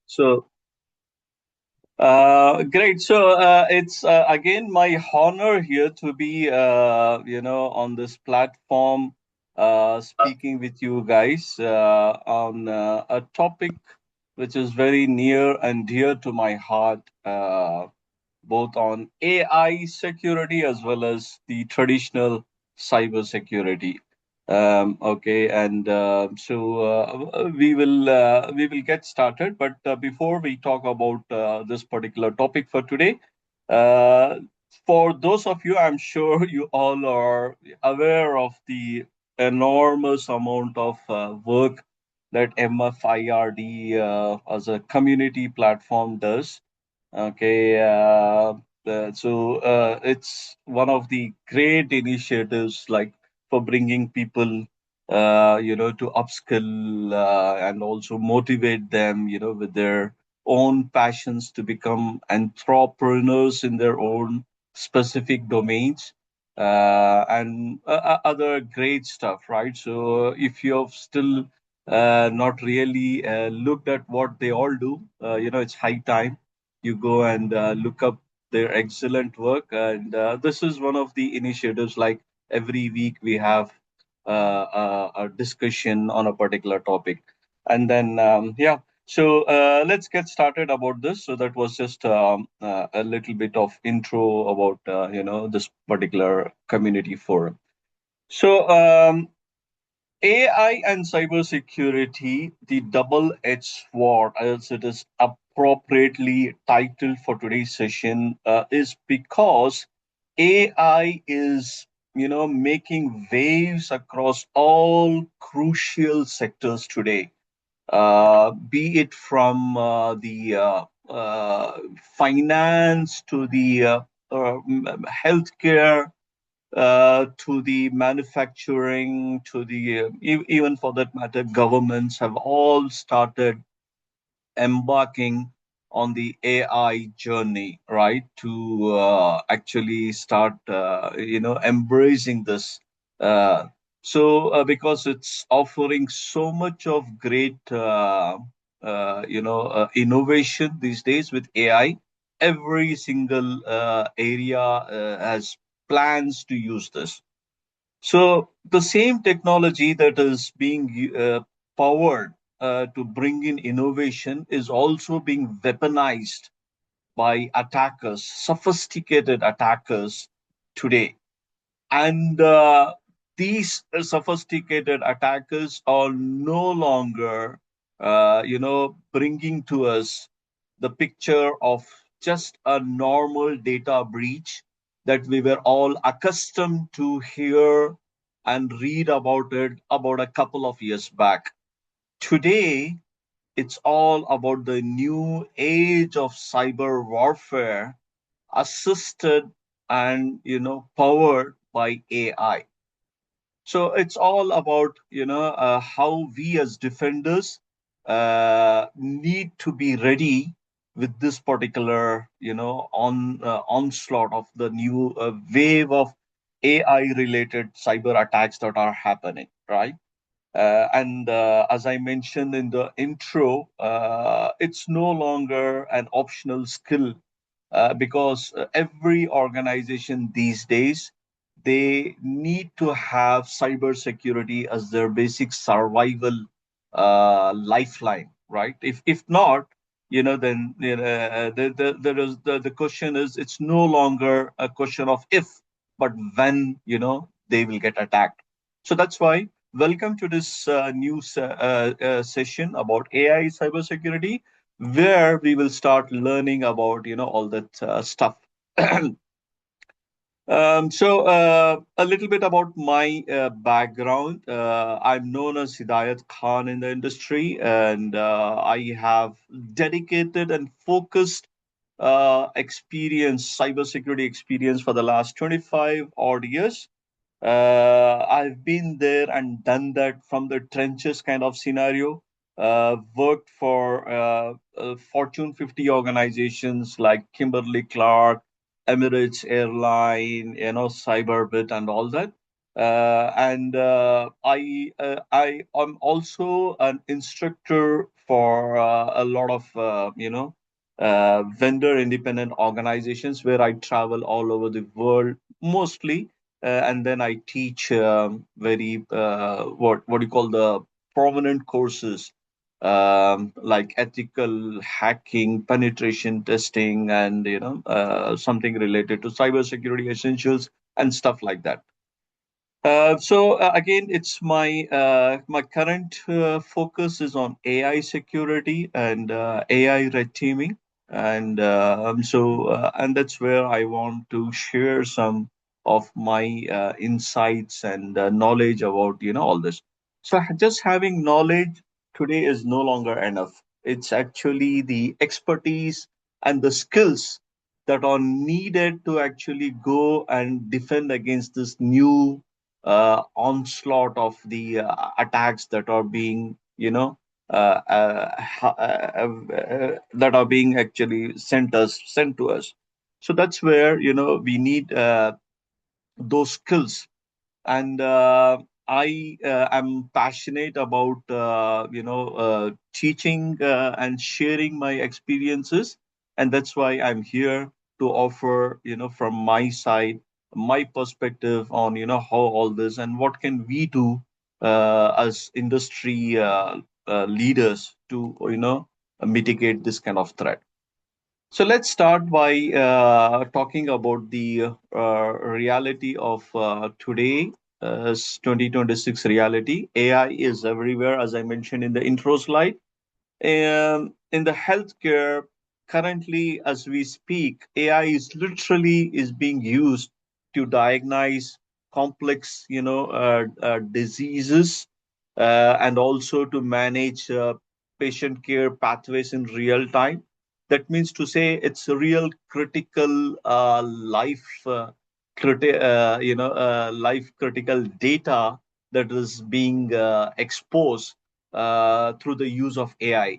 So, great. So, it's again my honor here to be, on this platform, speaking with you guys on a topic which is very near and dear to my heart, both on AI security as well as the traditional cyber security. Okay, and we will get started. But before we talk about this particular topic for today, uh, for those of you, I'm sure you all are aware of the enormous amount of work that MFIRD as a community platform does. Okay, it's one of the great initiatives, like for bringing people, to upskill and also motivate them, with their own passions to become entrepreneurs in their own specific domains, and other great stuff, right? So if you've still not really looked at what they all do, it's high time you go and look up their excellent work. And this is one of the initiatives. Like every week, we have a discussion on a particular topic, and then yeah. So let's get started about this. So that was just a little bit of intro about this particular community forum. So AI and cybersecurity, the double-edged sword, as it is appropriately titled for today's session, is because AI is, making waves across all crucial sectors today. Be it from the finance to the healthcare, to the manufacturing, to the even for that matter, governments have all started embarking on the AI journey, right? To actually start, embracing this. Because it's offering so much of great, innovation these days with AI, every single area has plans to use this. So the same technology that is being powered to bring in innovation is also being weaponized by attackers, sophisticated attackers today. And these sophisticated attackers are no longer, bringing to us the picture of just a normal data breach that we were all accustomed to hear and read about it about a couple of years back. Today, it's all about the new age of cyber warfare, assisted and powered by AI. So it's all about how we as defenders need to be ready with this particular onslaught of the new wave of AI related cyber attacks that are happening, right? And as I mentioned in the intro, it's no longer an optional skill, because every organization these days, they need to have cybersecurity as their basic survival lifeline, right? If not, then the question is, it's no longer a question of if, but when they will get attacked. So that's why, welcome to this new session about AI cybersecurity, where we will start learning about all that stuff. A little bit about my background. I'm known as Hidayath Khan in the industry, and I have dedicated and focused cybersecurity experience for the last 25 odd years. I've been there and done that from the trenches kind of scenario. Worked for Fortune 50 organizations like Kimberly Clark, Emirates Airline, Cyberbit, and all that. And I am also an instructor for a lot of vendor independent organizations where I travel all over the world mostly, and then I teach very what do you call the prominent courses, like ethical hacking, penetration testing, and something related to cybersecurity essentials and stuff like that. So again, it's my current focus is on AI security and AI red teaming, and and that's where I want to share some of my insights and knowledge about all this. So just having knowledge today is no longer enough. It's actually the expertise and the skills that are needed to actually go and defend against this new onslaught of the attacks that are being that are being actually sent to us. So that's where we need those skills, and I am passionate about teaching and sharing my experiences, and that's why I'm here to offer from my side my perspective on how all this and what can we do as industry leaders to mitigate this kind of threat. So let's start by talking about the reality of today, 2026 reality. AI is everywhere, as I mentioned in the intro slide. In the healthcare, currently, as we speak, AI is literally is being used to diagnose complex, diseases, and also to manage patient care pathways in real time. That means to say it's a real critical life critical data that is being exposed through the use of AI.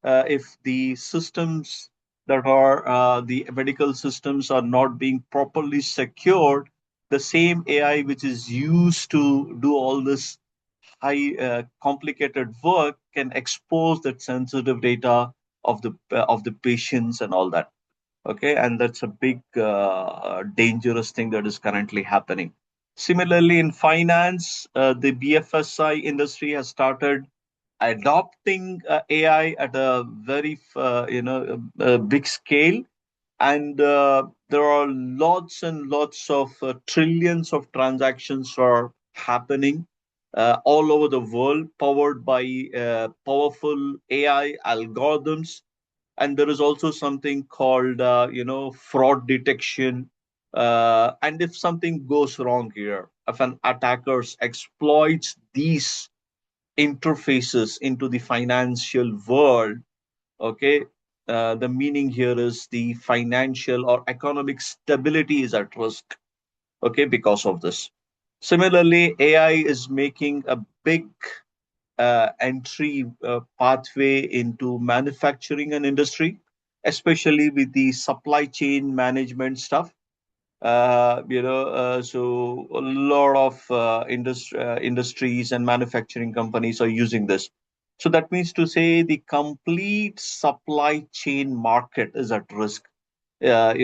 If the systems that are the medical systems are not being properly secured, the same AI which is used to do all this high complicated work can expose that sensitive data of the patients and all that. Okay, and that's a big dangerous thing that is currently happening. Similarly, in finance, the BFSI industry has started adopting AI at a very big scale, and there are lots and lots of trillions of transactions are happening all over the world, powered by powerful AI algorithms. And there is also something called fraud detection. And if something goes wrong here, if an attacker exploits these interfaces into the financial world, okay, the meaning here is the financial or economic stability is at risk, okay, because of this. Similarly, AI is making a big entry pathway into manufacturing and industry, especially with the supply chain management stuff. So a lot of industries and manufacturing companies are using this. So that means to say the complete supply chain market is at risk. The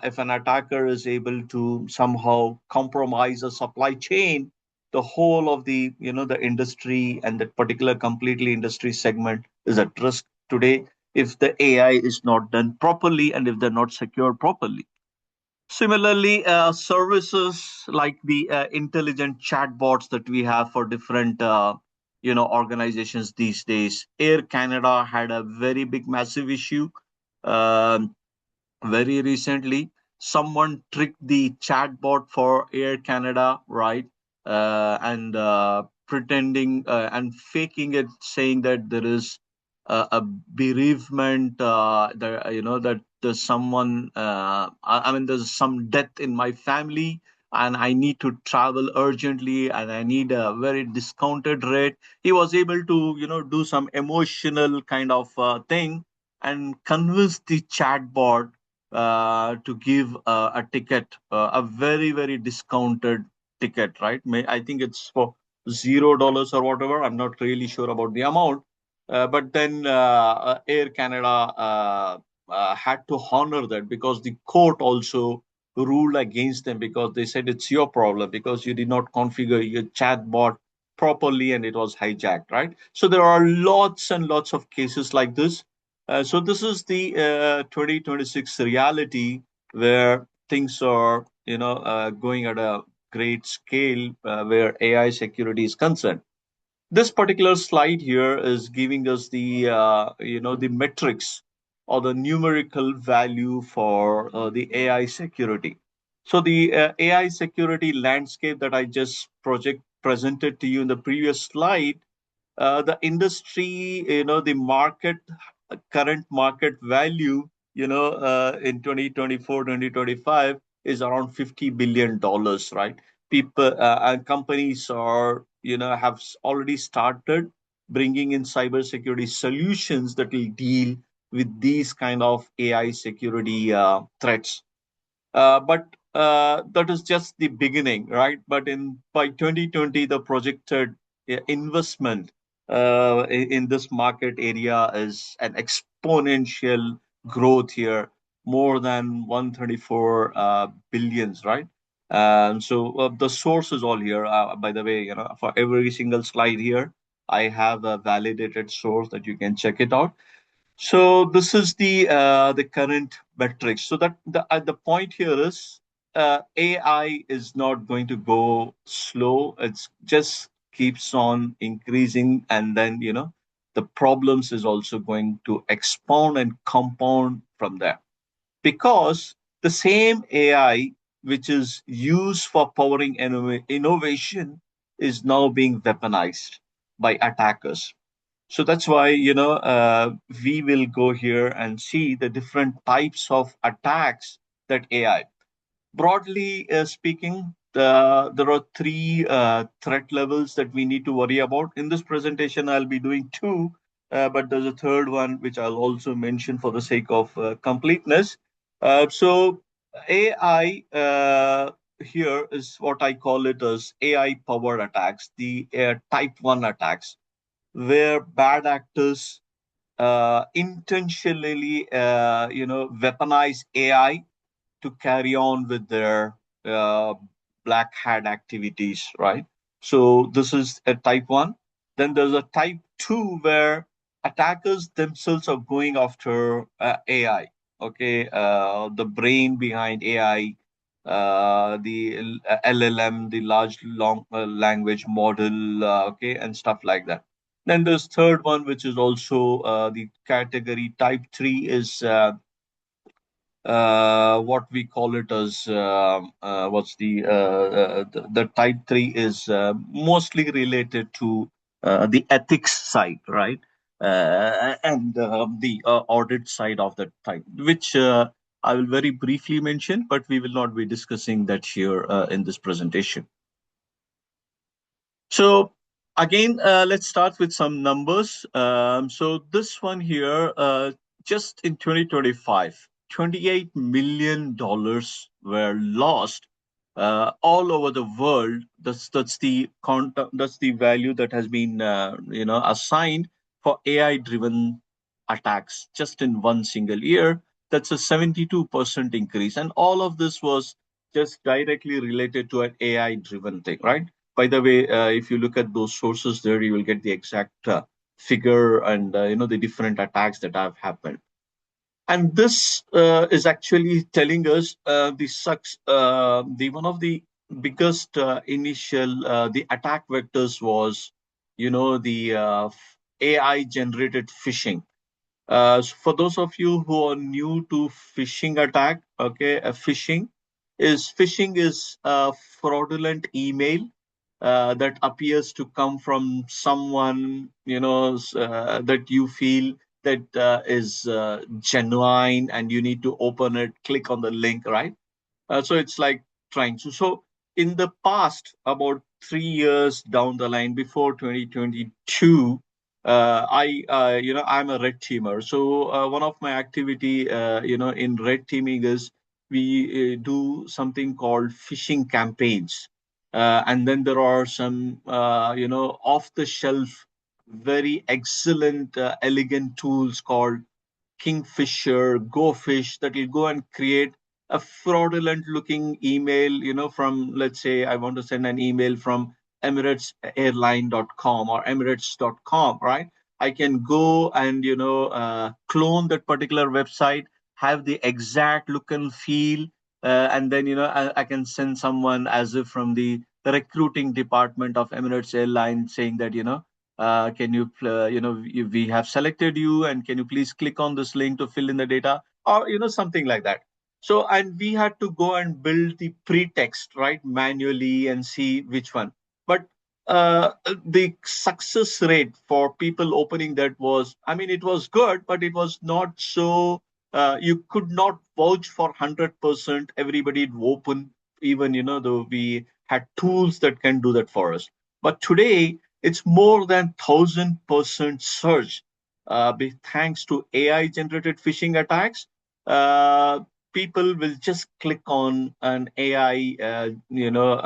if an attacker is able to somehow compromise a supply chain, the whole of the the industry and that particular completely industry segment is at risk today if the AI is not done properly and if they're not secured properly. Similarly, services like the intelligent chatbots that we have for different organizations these days. Air Canada had a very big massive issue. Um very recently someone tricked the chatbot for Air Canada, right? And pretending and faking it, saying that there is a bereavement, that there's someone, I mean, there's some death in my family, and I need to travel urgently, and I need a very discounted rate. He was able to, do some emotional kind of thing and convince the chatbot to give a ticket, a very very discounted ticket, right? I think it's for $0 or whatever. I'm not really sure about the amount. But then Air Canada had to honor that because the court also ruled against them because they said it's your problem because you did not configure your chatbot properly and it was hijacked, right? So there are lots and lots of cases like this. So this is the 2026 reality where things are, going at a great scale where AI security is concerned. This particular slide here is giving us the the metrics or the numerical value for the AI security. So the AI security landscape that I just project presented to you in the previous slide, the industry, the market, current market value, in 2024, 2025 is around $50 billion, right? People and companies are, have already started bringing in cybersecurity solutions that will deal with these kind of AI security threats. But that is just the beginning, right? But in by 2020, the projected investment in this market area is an exponential growth here, more than 134 billions, right? So the source is all here. By the way, for every single slide here, I have a validated source that you can check it out. So this is the current metrics. So that the point here is AI is not going to go slow. It's just keeps on increasing, and then the problems is also going to expound and compound from there because the same AI which is used for powering innovation is now being weaponized by attackers. So that's why, we will go here and see the different types of attacks that AI. Broadly speaking, there are three threat levels that we need to worry about. In this presentation, I'll be doing two, but there's a third one which I'll also mention for the sake of completeness. So AI here is what I call it as AI powered attacks, the type 1 attacks where bad actors intentionally, weaponize AI to carry on with their uh, black hat activities, right? So this is a type one. Then there's a type two where attackers themselves are going after AI. Okay, the brain behind AI, the LLM, the large long language model, okay, and stuff like that. Then there's third one, which is also the category type three is what we call it as what's the type three is mostly related to the ethics side, right? And the audit side of that type, which I will very briefly mention, but we will not be discussing that here in this presentation. So again, let's start with some numbers. So this one here, just in 2025, $28 million were lost all over the world. That's the that's the value that has been assigned for AI-driven attacks just in one single year. That's a 72% increase, and all of this was just directly related to an AI-driven thing, right? By the way, if you look at those sources there, you will get the exact figure and the different attacks that have happened. And this is actually telling us the one of the biggest initial the attack vectors was the AI generated phishing. So for those of you who are new to phishing attack, okay, phishing is a fraudulent email that appears to come from someone that you feel that is genuine, and you need to open it, click on the link, right? So it's like trying to. So in the past, about 3 years down the line, before 2022, I'm a red teamer. So one of my activity, in red teaming is we do something called phishing campaigns. And then there are some, off the shelf, very excellent, elegant tools called Kingfisher, Go Fish, that will go and create a fraudulent looking email, from, let's say, I want to send an email from emiratesairline.com or emirates.com, right? I can go and, clone that particular website, have the exact look and feel, and then, I can send someone as if from the recruiting department of Emirates Airline saying that, can you, we have selected you, and can you please click on this link to fill in the data, or something like that. So, and we had to go and build the pretext, right, manually, and see which one. But the success rate for people opening that was, I mean, it was good, but it was not so. You could not vouch for 100%. Everybody would open, even though we had tools that can do that for us. But today, it's more than 1,000% surge, thanks to AI generated phishing attacks. Uh, People will just click on an AI, email,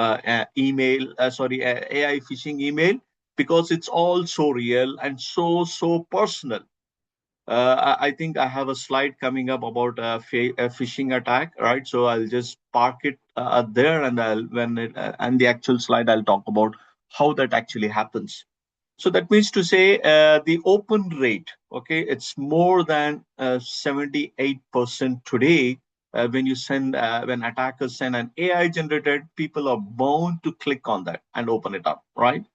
AI phishing email, because it's all so real and so personal. I think I have a slide coming up about a phishing attack, right? So I'll just park it there, and and the actual slide I'll talk about how that actually happens. So that means to say, the open rate, okay, it's more than 78% today. When attackers send an AI generated, people are bound to click on that and open it up, right?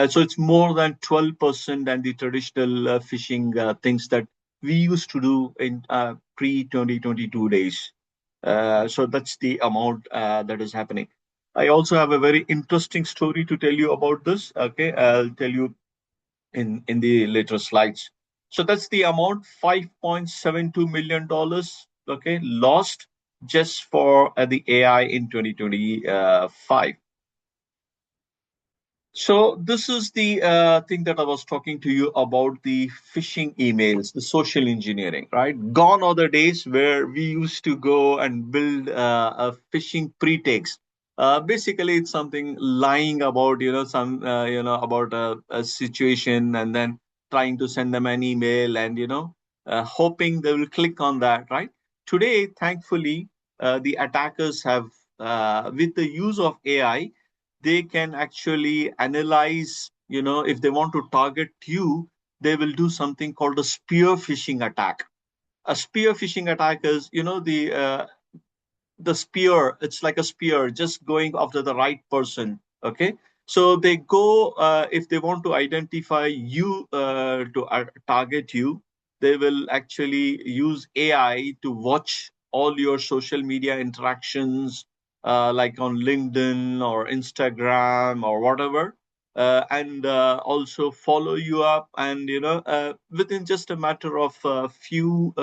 So it's more than 12% than the traditional phishing things that we used to do in pre 2022 days. So that's the amount that is happening. I also have a very interesting story to tell you about this. Okay, I'll tell you in the later slides. So that's the amount, $5.72 million. Okay, lost just for the AI in 2025. So this is the thing that I was talking to you about, the phishing emails, the social engineering, right? Gone are the days where we used to go and build a phishing pretext. Basically, it's something lying about, about a situation, and then trying to send them an email, and, hoping they will click on that, right? Today, thankfully, the attackers have, with the use of AI, they can actually analyze, if they want to target you, they will do something called a spear phishing attack. A spear phishing attack is, the spear, it's like a spear just going after the right person. Okay, so they go, if they want to identify you, to target you, they will actually use AI to watch all your social media interactions, like on LinkedIn or Instagram or whatever, and also follow you up, and within just a matter of a few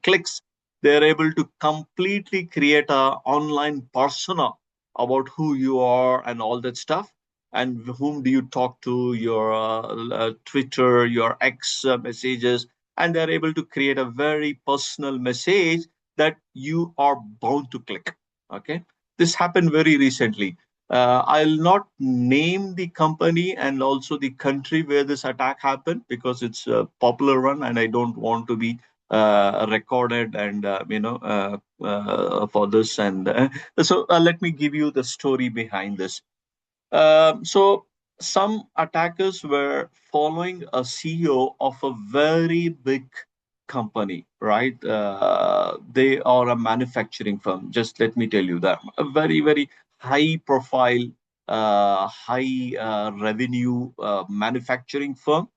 clicks, they're able to completely create a online persona about who you are and all that stuff, and whom do you talk to, your Twitter, your X messages, and they're able to create a very personal message that you are bound to click. Okay, this happened very recently. I'll not name the company and also the country where this attack happened, because it's a popular one, and I don't want to be recorded, and for this, and so let me give you the story behind this. So some attackers were following a CEO of a very big company, right? They are a manufacturing firm. Just let me tell you that, a very high profile, high revenue manufacturing firm,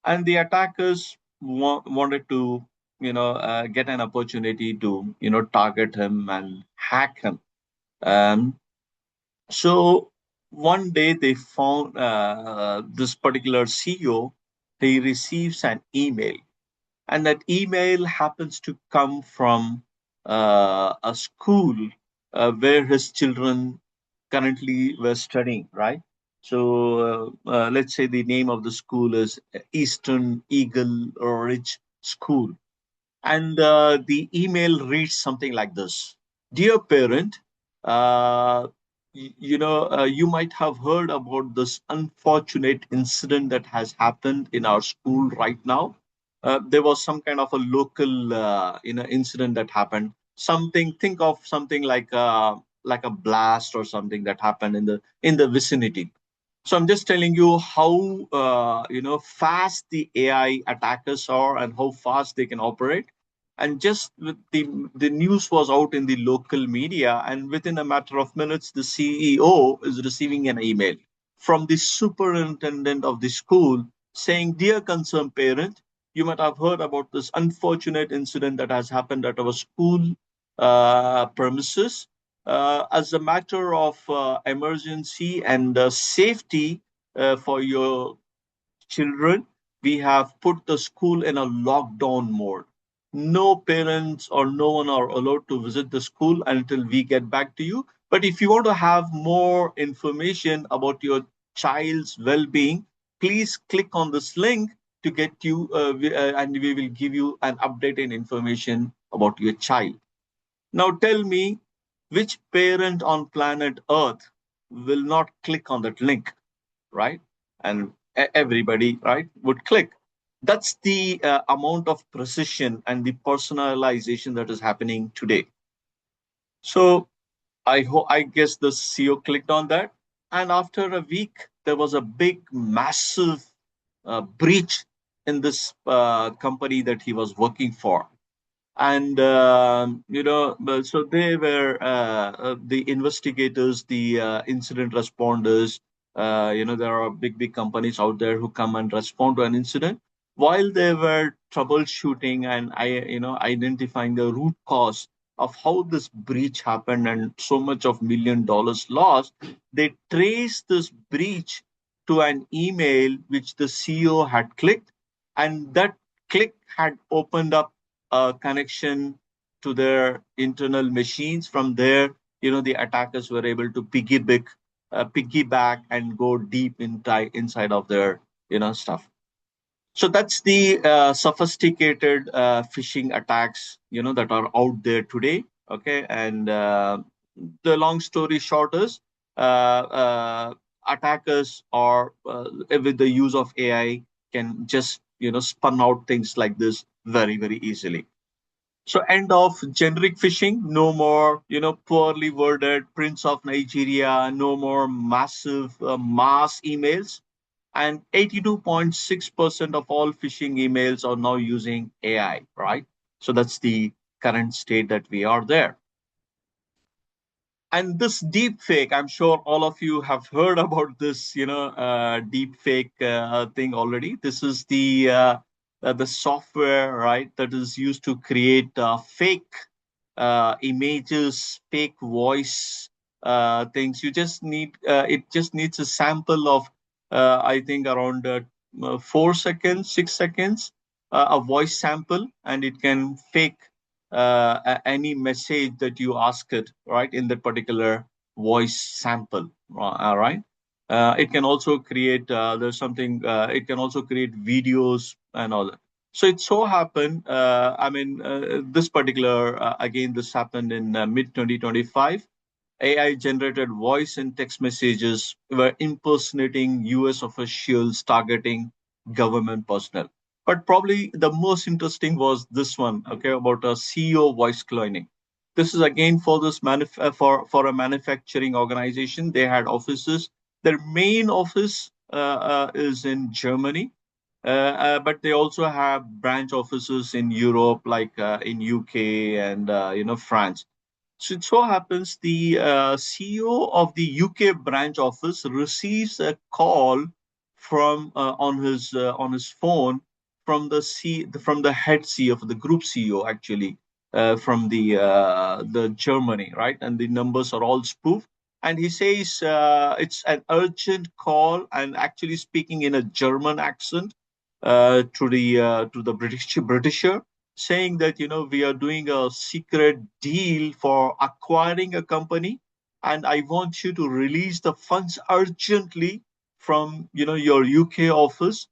and the attackers wanted to, get an opportunity to, target him and hack him. Um, so one day they found, this particular CEO. He receives an email, and that email happens to come from a school where his children currently were studying, right? So let's say the name of the school is Eastern Eagle Ridge School. And the email reads something like this: Dear parent, uh, you might have heard about this unfortunate incident that has happened in our school right now. There was some kind of a local, incident that happened. Something, think of something like a blast or something that happened in the vicinity. So I'm just telling you how fast the AI attackers are and how fast they can operate. And just the news was out in the local media, and within a matter of minutes, the CEO is receiving an email from the superintendent of the school saying, "Dear concerned parent, you might have heard about this unfortunate incident that has happened at our school premises. As a matter of emergency and safety for your children, we have put the school in a lockdown mode. No parents or no one are allowed to visit the school until we get back to you. But if you want to have more information about your child's well-being, please click on this link to get you, and we will give you an updated information about your child." Now tell me, which parent on planet Earth will not click on that link, right? And everybody, right, would click. That's the amount of precision and the personalization that is happening today. So I guess the CEO clicked on that, and after a week, there was a big, massive breach in this company that he was working for. And so they were the investigators, the incident responders. There are big companies out there who come and respond to an incident. While they were troubleshooting and identifying the root cause of how this breach happened and so much of $1 million lost, they traced this breach to an email which the CEO had clicked, and that click had opened up a connection to their internal machines. From there, the attackers were able to piggyback and go deep inside of their, stuff. So that's the sophisticated phishing attacks, that are out there today. Okay, and the long story short is, attackers are with the use of AI can just spun out things like this very easily. So end of generic phishing, no more, poorly worded Prince of Nigeria, no more massive mass emails. And 82.6% of all phishing emails are now using AI, right? So that's the current state that we are there. And this deep fake, I'm sure all of you have heard about this, deep fake thing already. This is the software, right, that is used to create fake images, fake voice things. It just needs a sample of, I think, around 4 seconds, 6 seconds, a voice sample, and it can fake any message that you ask it, right, in that particular voice sample. All right. It can also create, it can also create videos and all that. So it so happened, this particular, again, this happened in mid 2025. AI generated voice and text messages were impersonating US officials targeting government personnel. But probably the most interesting was this one, okay, about a CEO voice cloning. This is again for for a manufacturing organization. They had offices. Their main office is in Germany, but they also have branch offices in Europe, like in UK and France. So it so happens the CEO of the UK branch office receives a call from on his phone from from the head CEO, of the group CEO, actually, from the Germany, right? And the numbers are all spoofed. And he says it's an urgent call, and actually speaking in a German accent to the Britisher, saying that we are doing a secret deal for acquiring a company, and I want you to release the funds urgently from your UK office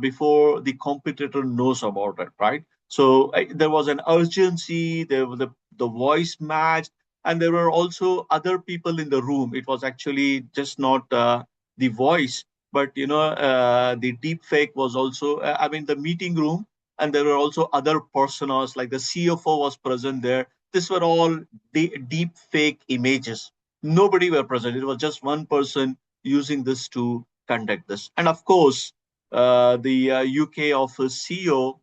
before the competitor knows about it, right? So there was an urgency. There was the voice match. and there were also other people in the room. It was actually just not the voice, but the deep fake was also. I mean, the meeting room, and there were also other personas like the CFO was present there. These were all deep fake images. Nobody were present. It was just one person using this to conduct this. And of course, the UK office CEO,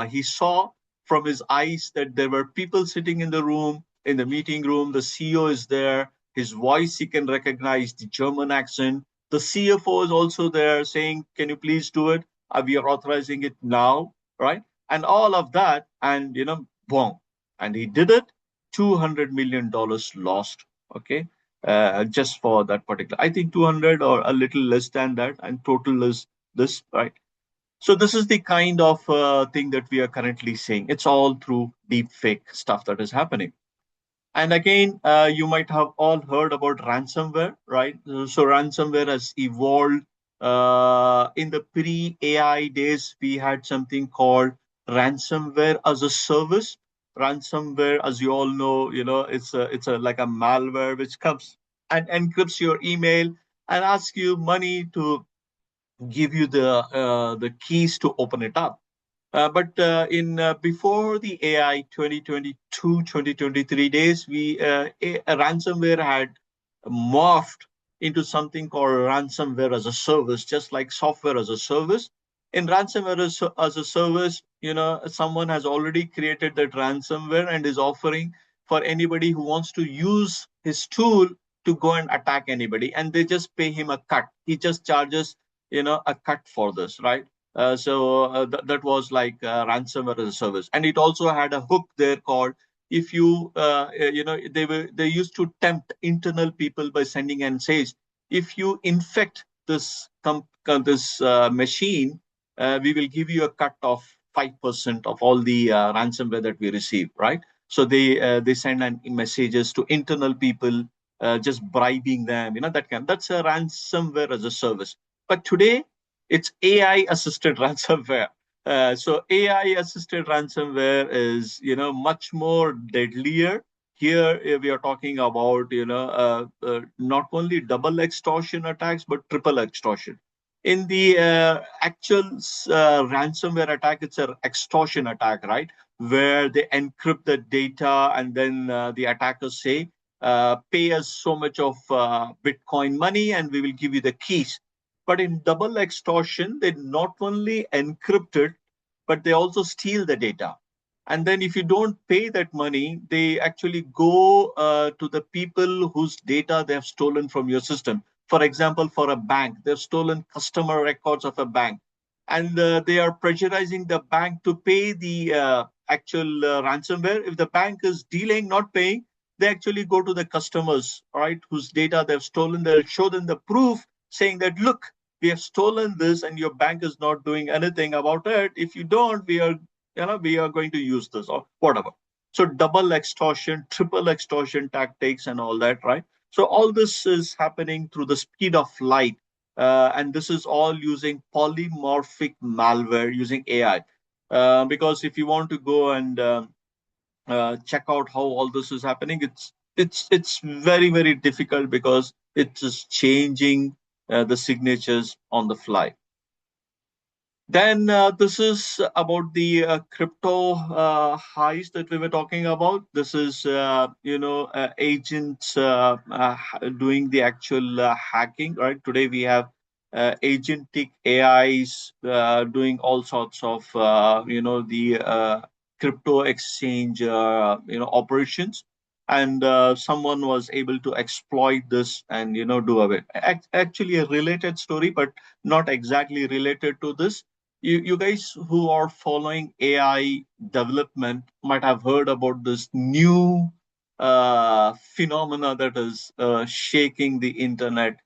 he saw from his eyes that there were people sitting in the room, in the meeting room. The CEO is there. His voice he can recognize, the German accent. The CFO is also there saying, "Can you please do it? We are authorizing it now," right? And all of that, and boom, and he did it. $200 million lost. Okay, just for that particular. I think 200 or a little less than that, and total is this, right? So this is the kind of thing that we are currently seeing. It's all through deep fake stuff that is happening. And again, you might have all heard about ransomware, right? So ransomware has evolved. In the pre-AI days, we had something called ransomware as a service. Ransomware, as you all know, it's a like a malware which comes and encrypts your email and asks you money to give you the keys to open it up. But in before the AI 2022, 2023 days, a ransomware had morphed into something called ransomware as a service, just like software as a service. In ransomware as a service, someone has already created that ransomware and is offering for anybody who wants to use his tool to go and attack anybody, and they just pay him a cut. He just charges, a cut for this, right? That was like ransomware as a service, and it also had a hook there called, if you they used to tempt internal people by sending and says, if you infect this machine, we will give you a cut of 5% of all the ransomware that we receive, right? So they send messages to internal people, just bribing them, that's a ransomware as a service. But today it's AI assisted ransomware. So AI assisted ransomware is, much more deadlier. Here we are talking about, not only double extortion attacks but triple extortion. In the actual ransomware attack, it's an extortion attack, right? Where they encrypt the data and then the attackers say, pay us so much of Bitcoin money and we will give you the keys. But in double extortion, they not only encrypt it, but they also steal the data. And then if you don't pay that money, they actually go to the people whose data they have stolen from your system. For example, for a bank, they've stolen customer records of a bank. And they are pressurizing the bank to pay the actual ransomware. If the bank is delaying, not paying, they actually go to the customers, right, whose data they've stolen. They'll show them the proof saying that, look, we have stolen this and your bank is not doing anything about it. If you don't, we are going to use this or whatever. So double extortion, triple extortion tactics and all that, right? So all this is happening through the speed of light. And this is all using polymorphic malware using AI. Because if you want to go and check out how all this is happening, it's very, very difficult because it is changing the signatures on the fly. Then this is about the crypto highs that we were talking about. This is agents doing the actual hacking. Right, today we have agentic AIs doing all sorts of the crypto exchange operations, and someone was able to exploit this and do away. Actually, a related story, but not exactly related to this. You guys who are following AI development might have heard about this new phenomena that is shaking the internet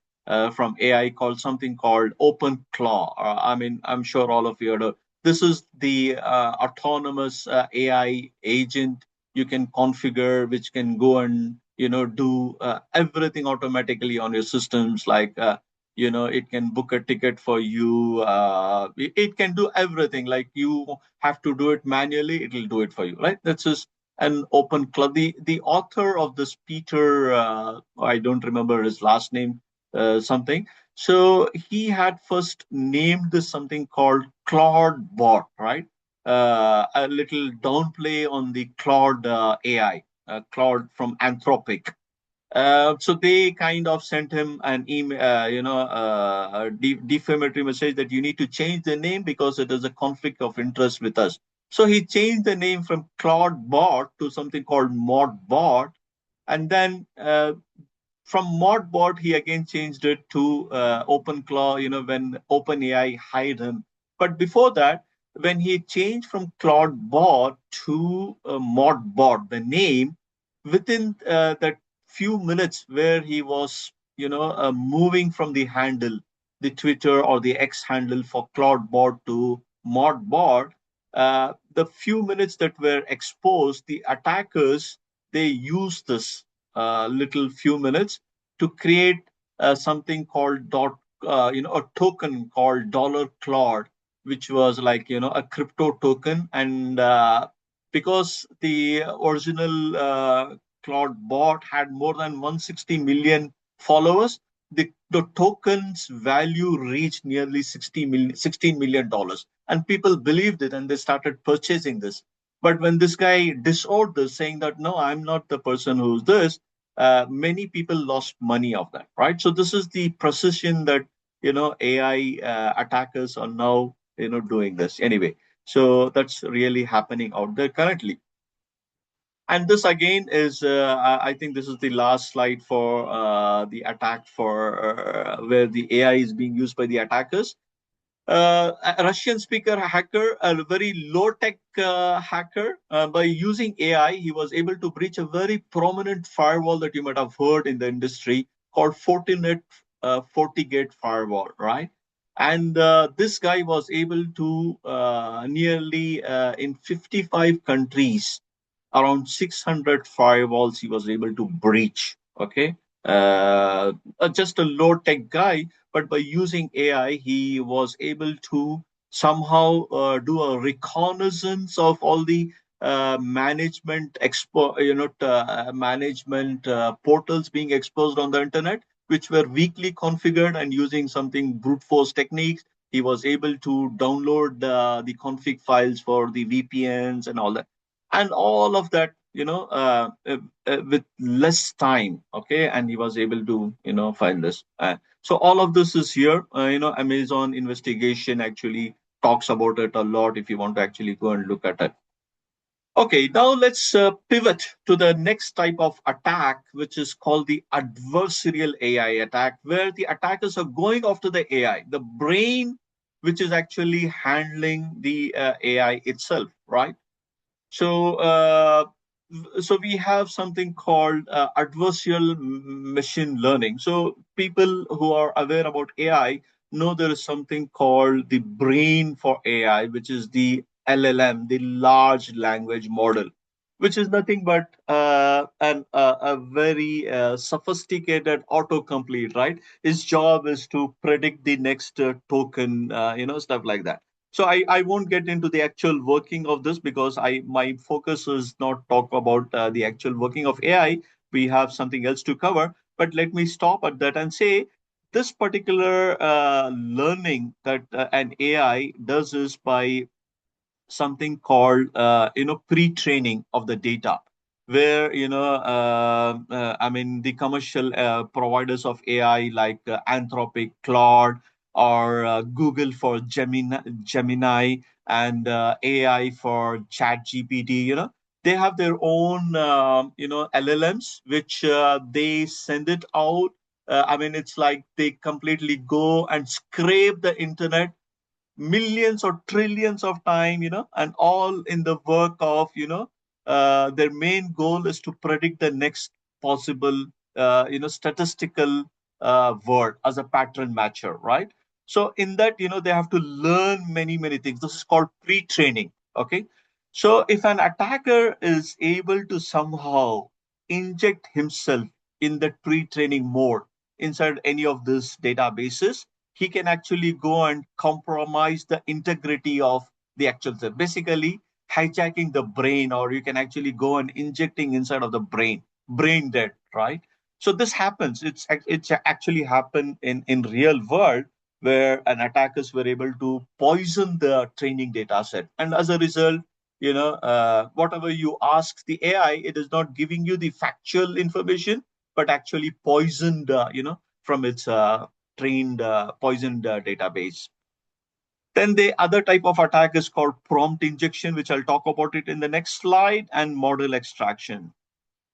from AI, called something called open claw. I mean, I'm sure all of you heard of. This is the autonomous AI agent you can configure, which can go and do everything automatically on your systems, like it can book a ticket for you. It can do everything. Like, you have to do it manually, it will do it for you, right? That's just an open cloud. The author of this, Peter, I don't remember his last name, something. So he had first named this something called Claude Bot, right? A little downplay on the Claude AI, Claude from Anthropic. So they kind of sent him an email, a defamatory message that you need to change the name because it is a conflict of interest with us. So he changed the name from Claude Bot to something called Mod Bot, and then from Modbot, he again changed it to OpenClaw, when OpenAI hired him. But before that, when he changed from CloudBot to Modbot, the name, within that few minutes where he was, moving from the handle, the Twitter or the X handle for CloudBot to Modbot, the few minutes that were exposed, the attackers, they used this little few minutes to create something called a token called dollar Claude, which was like a crypto token, and because the original Claude bot had more than 160 million followers, the token's value reached nearly 60 million, $16 million, and people believed it and they started purchasing this. But when this guy disowned this, saying that no, I'm not the person who's this, many people lost money of that, right? So this is the precision that AI attackers are now doing this anyway. So that's really happening out there currently. And this again is, I think this is the last slide for the attack for where the AI is being used by the attackers. A Russian speaker hacker, a very low tech hacker, by using AI, he was able to breach a very prominent firewall that you might have heard in the industry called Fortinet FortiGate firewall, right? And this guy was able to nearly in 55 countries, around 600 firewalls he was able to breach. Okay. Just a low tech guy, but by using AI, he was able to somehow do a reconnaissance of all the management portals being exposed on the internet, which were weakly configured, and using something brute force techniques, he was able to download the config files for the VPNs and all that, and all of that, with less time. Okay, and he was able to find this. So all of this is here. Amazon investigation actually talks about it a lot if you want to actually go and look at it. Okay, now let's pivot to the next type of attack, which is called the adversarial AI attack, where the attackers are going after the AI, the brain, which is actually handling the AI itself, right? So, so we have something called adversarial machine learning. So people who are aware about AI know there is something called the brain for AI, which is the LLM, the large language model, which is nothing but a very sophisticated autocomplete, right? His job is to predict the next token, stuff like that. So I won't get into the actual working of this because my focus is not talk about the actual working of AI. We have something else to cover. But let me stop at that and say this particular learning that an AI does is by something called pre-training of the data, where I mean the commercial providers of AI like Anthropic, Claude, or Google for Gemini, and AI for Chat GPT. They have their own LLMs which they send it out. I mean, it's like they completely go and scrape the internet millions or trillions of time, and all in the work of, their main goal is to predict the next possible, statistical word as a pattern matcher, right? So in that, they have to learn many, many things. This is called pre-training. Okay. So if an attacker is able to somehow inject himself in that pre-training mode inside any of these databases, he can actually go and compromise the integrity of the actual system. Basically, hijacking the brain, or you can actually go and injecting inside of the brain dead, right? So this happens. It's actually happened in real world, where an attackers were able to poison the training data set, and as a result, whatever you ask the AI, it is not giving you the factual information, but actually poisoned, from its trained poisoned database. Then the other type of attack is called prompt injection, which I'll talk about it in the next slide, and model extraction.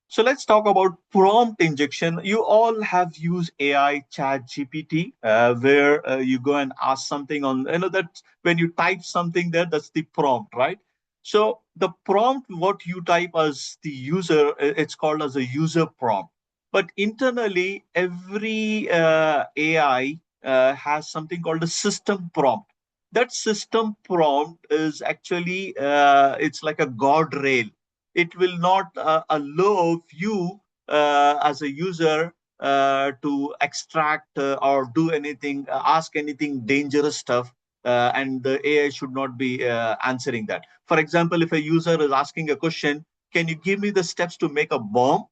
So let's talk about prompt injection. You all have used AI chat GPT, where you go and ask something on, that when you type something there, that's the prompt, right? So the prompt, what you type as the user, it's called as a user prompt. But internally, every AI has something called a system prompt. That system prompt is actually, it's like a guardrail. It will not allow you as a user to extract or do anything, ask anything dangerous stuff, and the AI should not be answering that. For example, if a user is asking a question, can you give me the steps to make a bomb?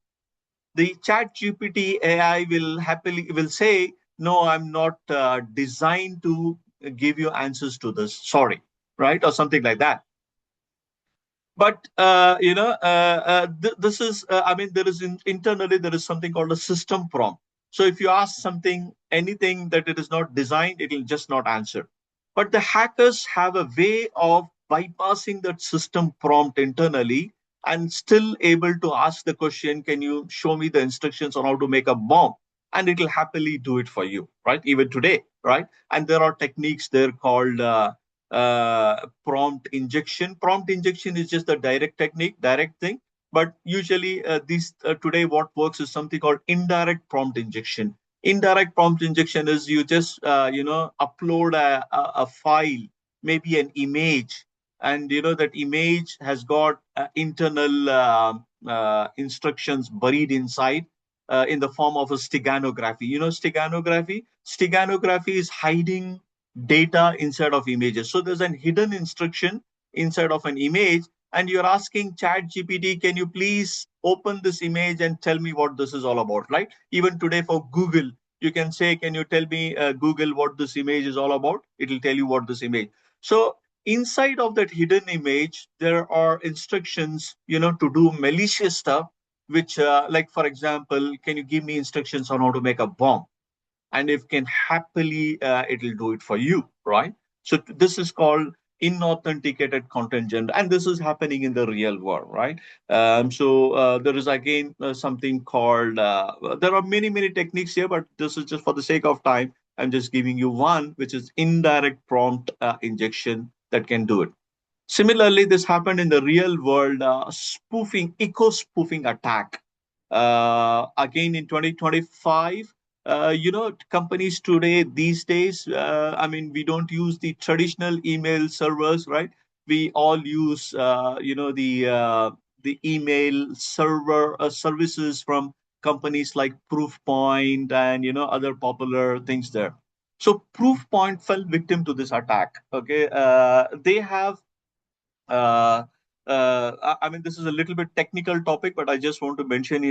The chat GPT AI will say, no, I'm not designed to give you answers to this. Sorry, right? Or something like that. But this is, I mean, there is internally there is something called a system prompt. So if you ask something, anything that it is not designed, it will just not answer. But the hackers have a way of bypassing that system prompt internally and still able to ask the question, can you show me the instructions on how to make a bomb? And it will happily do it for you, right? Even today, right? And there are techniques there called prompt injection. Prompt injection is just a direct technique, direct thing. But usually, these today, what works is something called indirect prompt injection. Indirect prompt injection is you just upload a file, maybe an image, and that image has got internal instructions buried inside. In the form of a steganography. Steganography is hiding data inside of images. So there's an hidden instruction inside of an image, and you're asking Chat GPT, can you please open this image and tell me what this is all about, right? Even today for Google, you can say, can you tell me, Google, what this image is all about? It will tell you what this image. So inside of that hidden image, there are instructions, to do malicious stuff, which, like, for example, can you give me instructions on how to make a bomb? And if can happily, it'll do it for you, right? So this is called inauthenticated content generation, and this is happening in the real world, right? So there is again something called, there are many techniques here, but this is just for the sake of time. I'm just giving you one, which is indirect prompt injection that can do it. Similarly, this happened in the real world, spoofing, eco spoofing attack. Again in 2025, companies today, these days, I mean, we don't use the traditional email servers, right? We all use, the email server services from companies like Proofpoint and, other popular things there. So Proofpoint fell victim to this attack. Okay, they have I mean, this is a little bit technical topic, but I just want to mention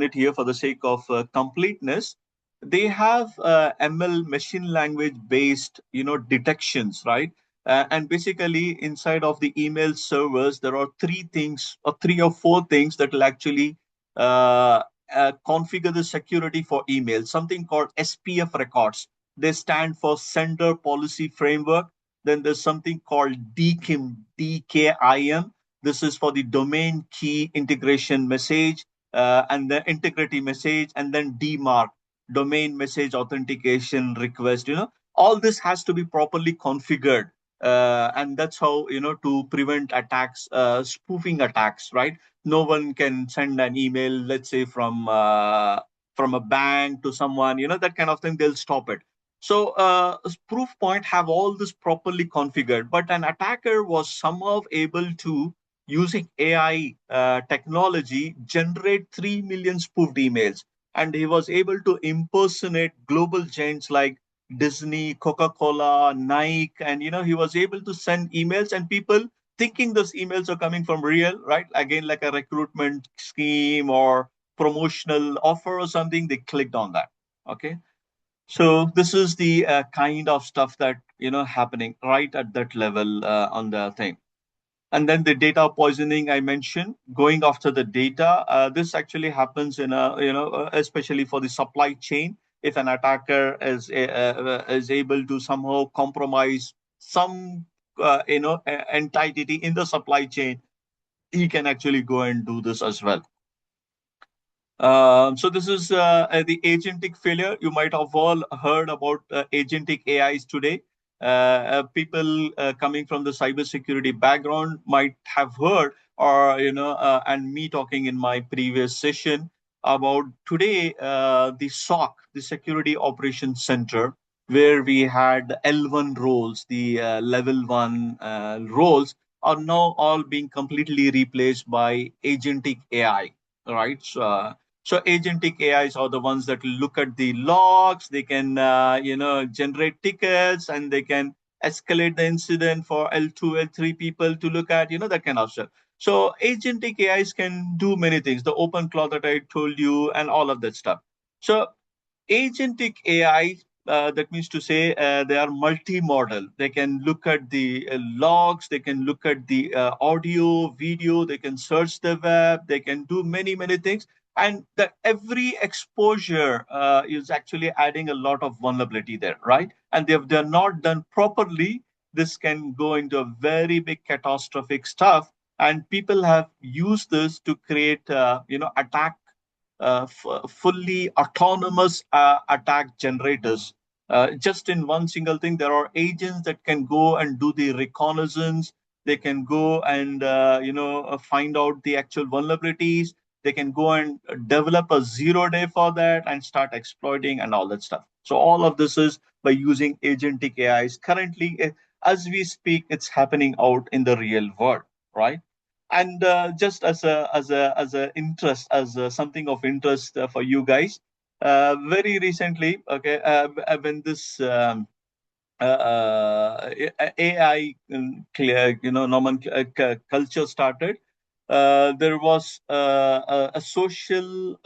it here for the sake of completeness. They have ML, machine language based, detections, right? And basically, inside of the email servers, there are three things, or three or four things that will actually configure the security for email. Something called SPF records. They stand for Sender Policy Framework. Then there's something called DKIM, DKIM. This is for the domain key integration message, and the integrity message, and then DMARC, domain message authentication request. All this has to be properly configured. And that's how, to prevent attacks, spoofing attacks, right? No one can send an email, let's say from a bank to someone, that kind of thing. They'll stop it. So Proofpoint have all this properly configured, but an attacker was somehow able to, using AI technology, generate 3 million spoofed emails. And he was able to impersonate global giants like Disney, Coca-Cola, Nike, and he was able to send emails, and people thinking those emails are coming from real, right? Again, like a recruitment scheme or promotional offer or something, they clicked on that. Okay. So this is the kind of stuff that happening right at that level on the thing. And then the data poisoning I mentioned, going after the data. This actually happens in a especially for the supply chain. If an attacker is able to somehow compromise some entity in the supply chain, he can actually go and do this as well. So this is the agentic failure. You might have all heard about agentic AIs today. People coming from the cybersecurity background might have heard, or and me talking in my previous session about today the SOC, the Security Operations Center, where we had L1 roles, the level one roles, are now all being completely replaced by agentic AI. Right. So agentic AIs are the ones that look at the logs. They can, generate tickets, and they can escalate the incident for L2, L3 people to look at, that kind of stuff. So agentic AIs can do many things. The open cloud that I told you, and all of that stuff. So agentic AI, that means to say they are multi-model. They can look at the logs, they can look at the audio, video, they can search the web, they can do many, many things. And that every exposure is actually adding a lot of vulnerability there, right? And if they're not done properly, this can go into a very big catastrophic stuff. And people have used this to create, attack fully autonomous attack generators. Just in one single thing, there are agents that can go and do the reconnaissance. They can go and find out the actual vulnerabilities. They can go and develop a 0 day for that and start exploiting and all that stuff. So all of this is by using agentic AIs. Currently, as we speak, it's happening out in the real world, right? And just as a interest, as something of interest for you guys, very recently, okay, when this AI culture started, there was a social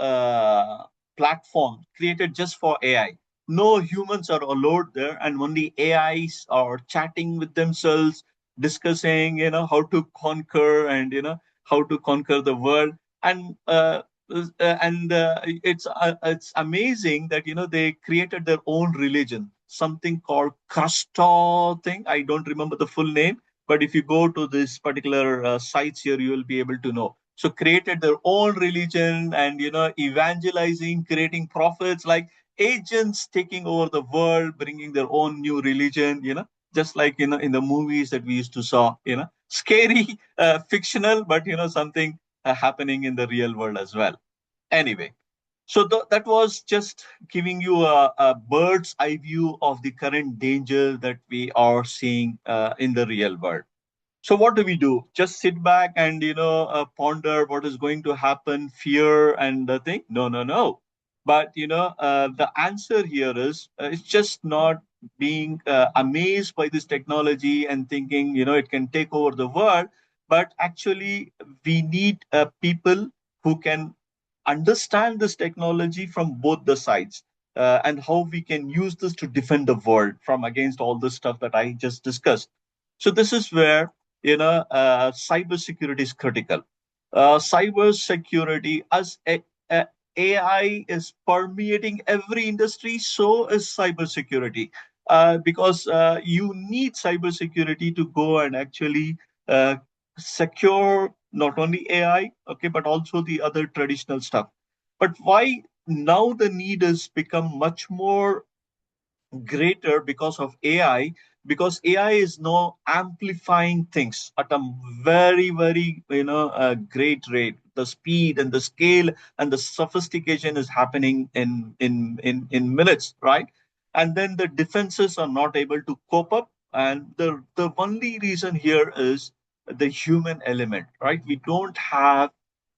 platform created just for AI. No humans are allowed there, and only AIs are chatting with themselves, discussing, how to conquer, and how to conquer the world. And it's amazing that they created their own religion, something called Krasta thing. I don't remember the full name, but if you go to this particular sites here, you will be able to know. So created their own religion, and evangelizing, creating prophets, like agents taking over the world, bringing their own new religion. Just like in the movies that we used to saw. Scary, fictional, but something happening in the real world as well. Anyway, so that was just giving you a bird's eye view of the current danger that we are seeing in the real world. So what do we do? Just sit back and ponder what is going to happen, fear and the thing? No, no, no. But the answer here is it's just not being amazed by this technology and thinking it can take over the world, but actually we need people who can understand this technology from both the sides, and how we can use this to defend the world from against all the stuff that I just discussed. So this is where cybersecurity is critical. Cybersecurity, as AI is permeating every industry, so is cybersecurity. Because you need cybersecurity to go and actually uh, secure not only AI, okay, but also the other traditional stuff. But why now the need has become much more greater because of AI, because AI is now amplifying things at a very, very great rate. The speed and the scale and the sophistication is happening in minutes, right? And then the defenses are not able to cope up, and the only reason here is the human element, right? We don't have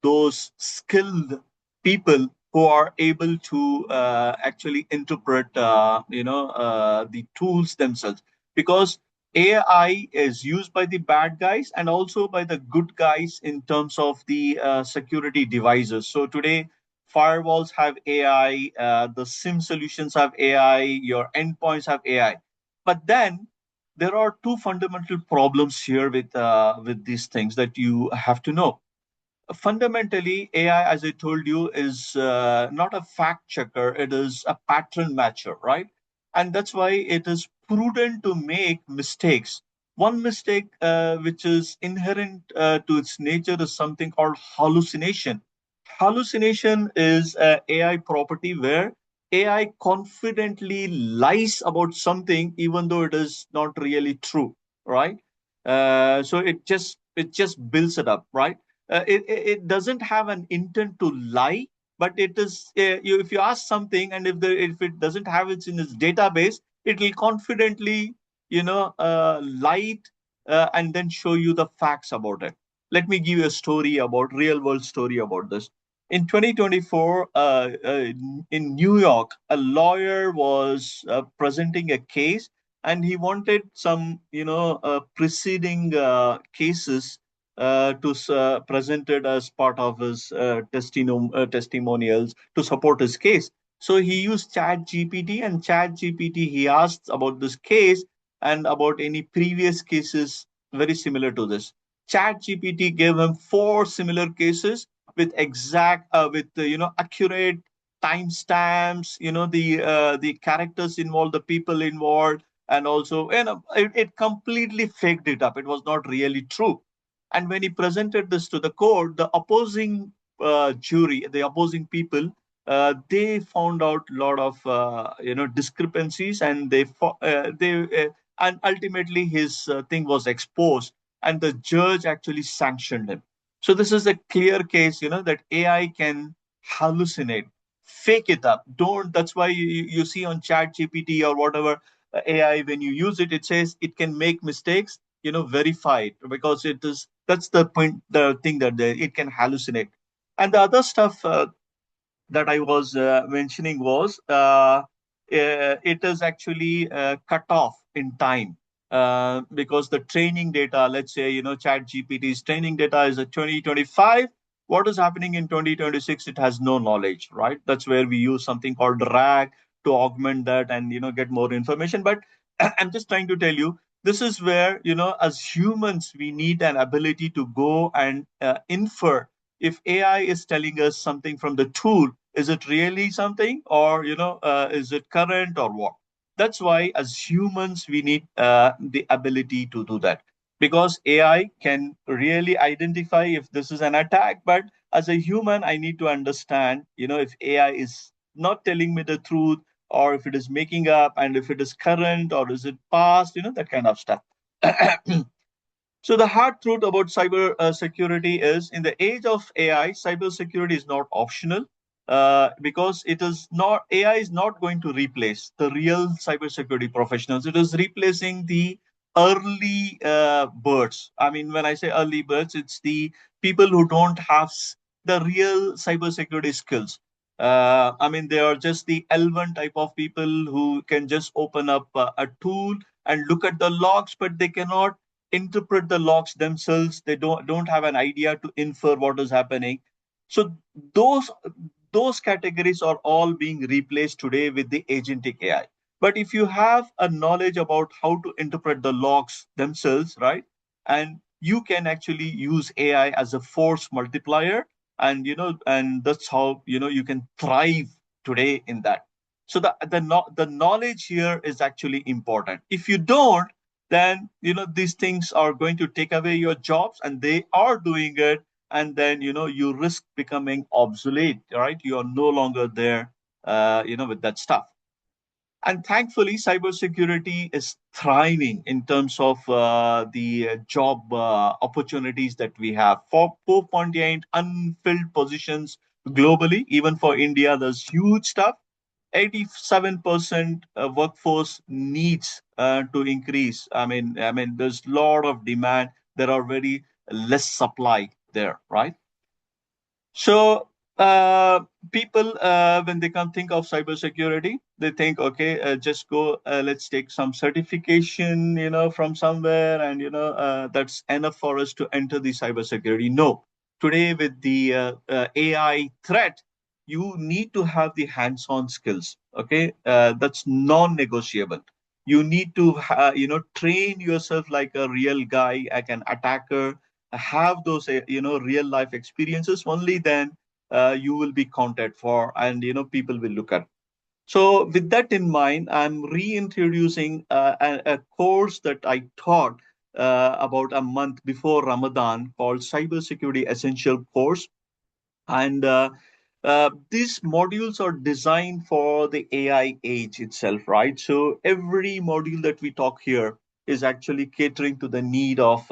those skilled people who are able to actually interpret the tools themselves, because AI is used by the bad guys and also by the good guys in terms of the security devices. So today, firewalls have AI, the SIM solutions have AI, your endpoints have AI. But then there are two fundamental problems here with these things that you have to know. Fundamentally, AI, as I told you, is not a fact checker, it is a pattern matcher, right? And that's why it is prudent to make mistakes. One mistake which is inherent to its nature is something called hallucination. Hallucination is a AI property where AI confidently lies about something even though it is not really true, right? So it just builds it up, right? It doesn't have an intent to lie, but it is if you ask something and if it doesn't have it in its database, it will confidently lie it, and then show you the facts about it. Let me give you a story about real world story about this. In 2024, in New York, a lawyer was presenting a case, and he wanted some preceding cases presented as part of his testimonials to support his case. So he used Chat GPT, and Chat GPT he asked about this case and about any previous cases very similar to this. Chat GPT gave him four similar cases with exact with accurate timestamps, the characters involved, the people involved, and also it completely faked it up. It was not really true. And when he presented this to the court, the opposing jury, the opposing people, they found out a lot of discrepancies, and and ultimately his thing was exposed, and the judge actually sanctioned him. So this is a clear case, that AI can hallucinate, fake it up. Don't. That's why you see on Chat GPT or whatever AI, when you use it, it says it can make mistakes, verify it, because it is that's the point, the thing that it can hallucinate. And the other stuff that I was mentioning was it is actually cut off in time, because the training data, let's say, Chat GPT's training data is a 2025. What is happening in 2026? It has no knowledge, right? That's where we use something called RAG to augment that and get more information. But I'm just trying to tell you, this is where as humans we need an ability to go and infer if AI is telling us something from the tool, is it really something, or is it current or what? That's why, as humans, we need the ability to do that, because AI can really identify if this is an attack. But as a human, I need to understand, if AI is not telling me the truth, or if it is making up, and if it is current or is it past, that kind of stuff. So the hard truth about cyber security is, in the age of AI, cyber security is not optional, because it is not AI is not going to replace the real cybersecurity professionals. It is replacing the early birds. I mean, when I say early birds, it's the people who don't have the real cybersecurity skills. I mean, they are just the L1 type of people who can just open up a tool and look at the logs, but they cannot interpret the logs themselves. They don't have an idea to infer what is happening. So those those categories are all being replaced today with the agentic AI. But if you have a knowledge about how to interpret the logs themselves, right, and you can actually use AI as a force multiplier, and that's how you can thrive today in that. So the knowledge here is actually important. If you don't, then these things are going to take away your jobs, and they are doing it. And then you risk becoming obsolete, right? You are no longer there with that stuff. And thankfully, cybersecurity is thriving in terms of the job opportunities that we have. For 4.8 unfilled positions globally, even for India, there's huge stuff. 87% workforce needs to increase. I mean, there's a lot of demand. There are very less supply there, right? So uh, people when they can think of cybersecurity, they think, okay, just go, let's take some certification, from somewhere, and that's enough for us to enter the cybersecurity. No, today with the AI threat, you need to have the hands-on skills. Okay, that's non-negotiable. You need to train yourself like a real guy, like an attacker, have those real life experiences. Only then you will be counted for, and people will look at. So with that in mind, I'm reintroducing a course that I taught about a month before Ramadan, called Cybersecurity Essential Course. And these modules are designed for the AI age itself, right? So every module that we talk here is actually catering to the need of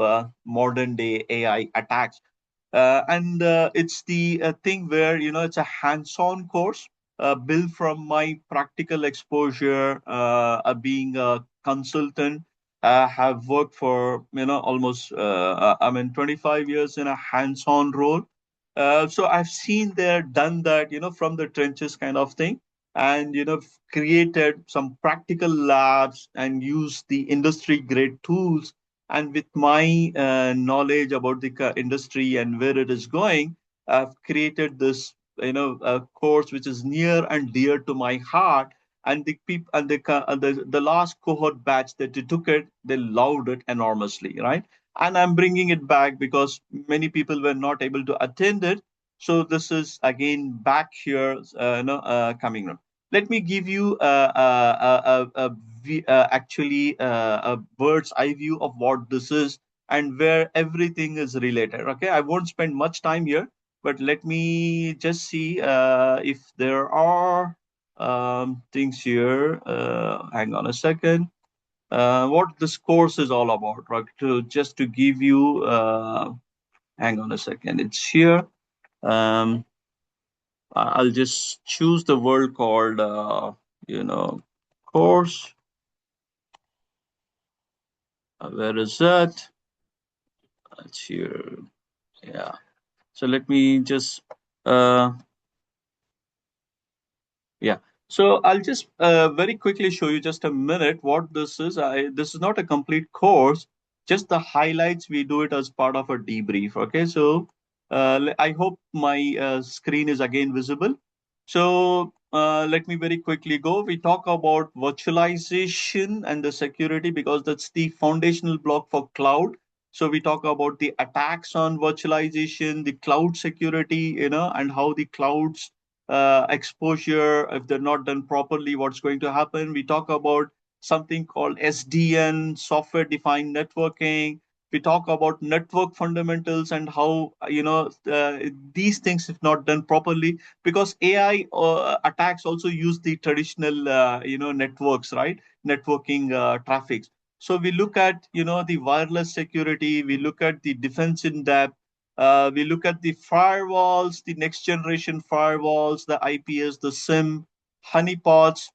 modern day AI attacks. And it's the thing where it's a hands-on course built from my practical exposure, being a consultant. Have worked for almost I mean 25 years in a hands-on role. So I've seen there, done that, from the trenches kind of thing, and created some practical labs and used the industry grade tools. And with my knowledge about the industry and where it is going, I've created this course which is near and dear to my heart. And the people and the last cohort batch that they took it, they loved it enormously, right? And I'm bringing it back because many people were not able to attend it. So this is again back here, coming up. Let me give you actually a bird's eye view of what this is and where everything is related. Okay, I won't spend much time here, but let me just see if there are things here. Hang on a second. What this course is all about, right? Just to give you, hang on a second, it's here. Um, I'll just choose the word called, you know, course. Where is that? It's here. Yeah. So let me just uh, yeah. So I'll just very quickly show you just a minute what this is. This is not a complete course, just the highlights. We do it as part of a debrief. Okay. So I hope my screen is again visible. So let me very quickly go. We talk about virtualization and the security because that's the foundational block for cloud. So we talk about the attacks on virtualization, the cloud security, and how the clouds exposure, if they're not done properly, what's going to happen. We talk about something called SDN, software defined networking. We talk about network fundamentals and how these things, if not done properly, because AI attacks also use the traditional networks, right? Networking traffics. So we look at the wireless security. We look at the defense in depth. We look at the firewalls, the next generation firewalls, the IPS, the SIM, honeypots,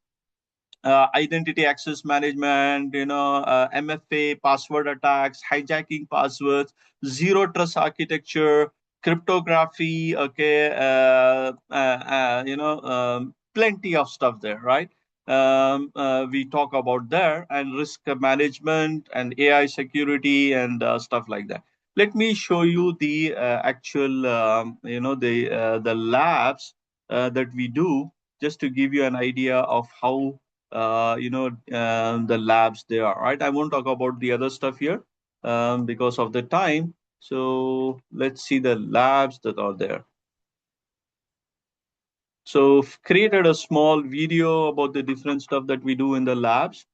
identity access management, MFA, password attacks, hijacking passwords, zero trust architecture, cryptography. Okay, plenty of stuff there, right? We talk about there, and risk management and AI security and stuff like that. Let me show you the actual, the labs that we do, just to give you an idea of how the labs they are, right? I won't talk about the other stuff here because of the time. So let's see the labs that are there. So created a small video about the different stuff that we do in the labs.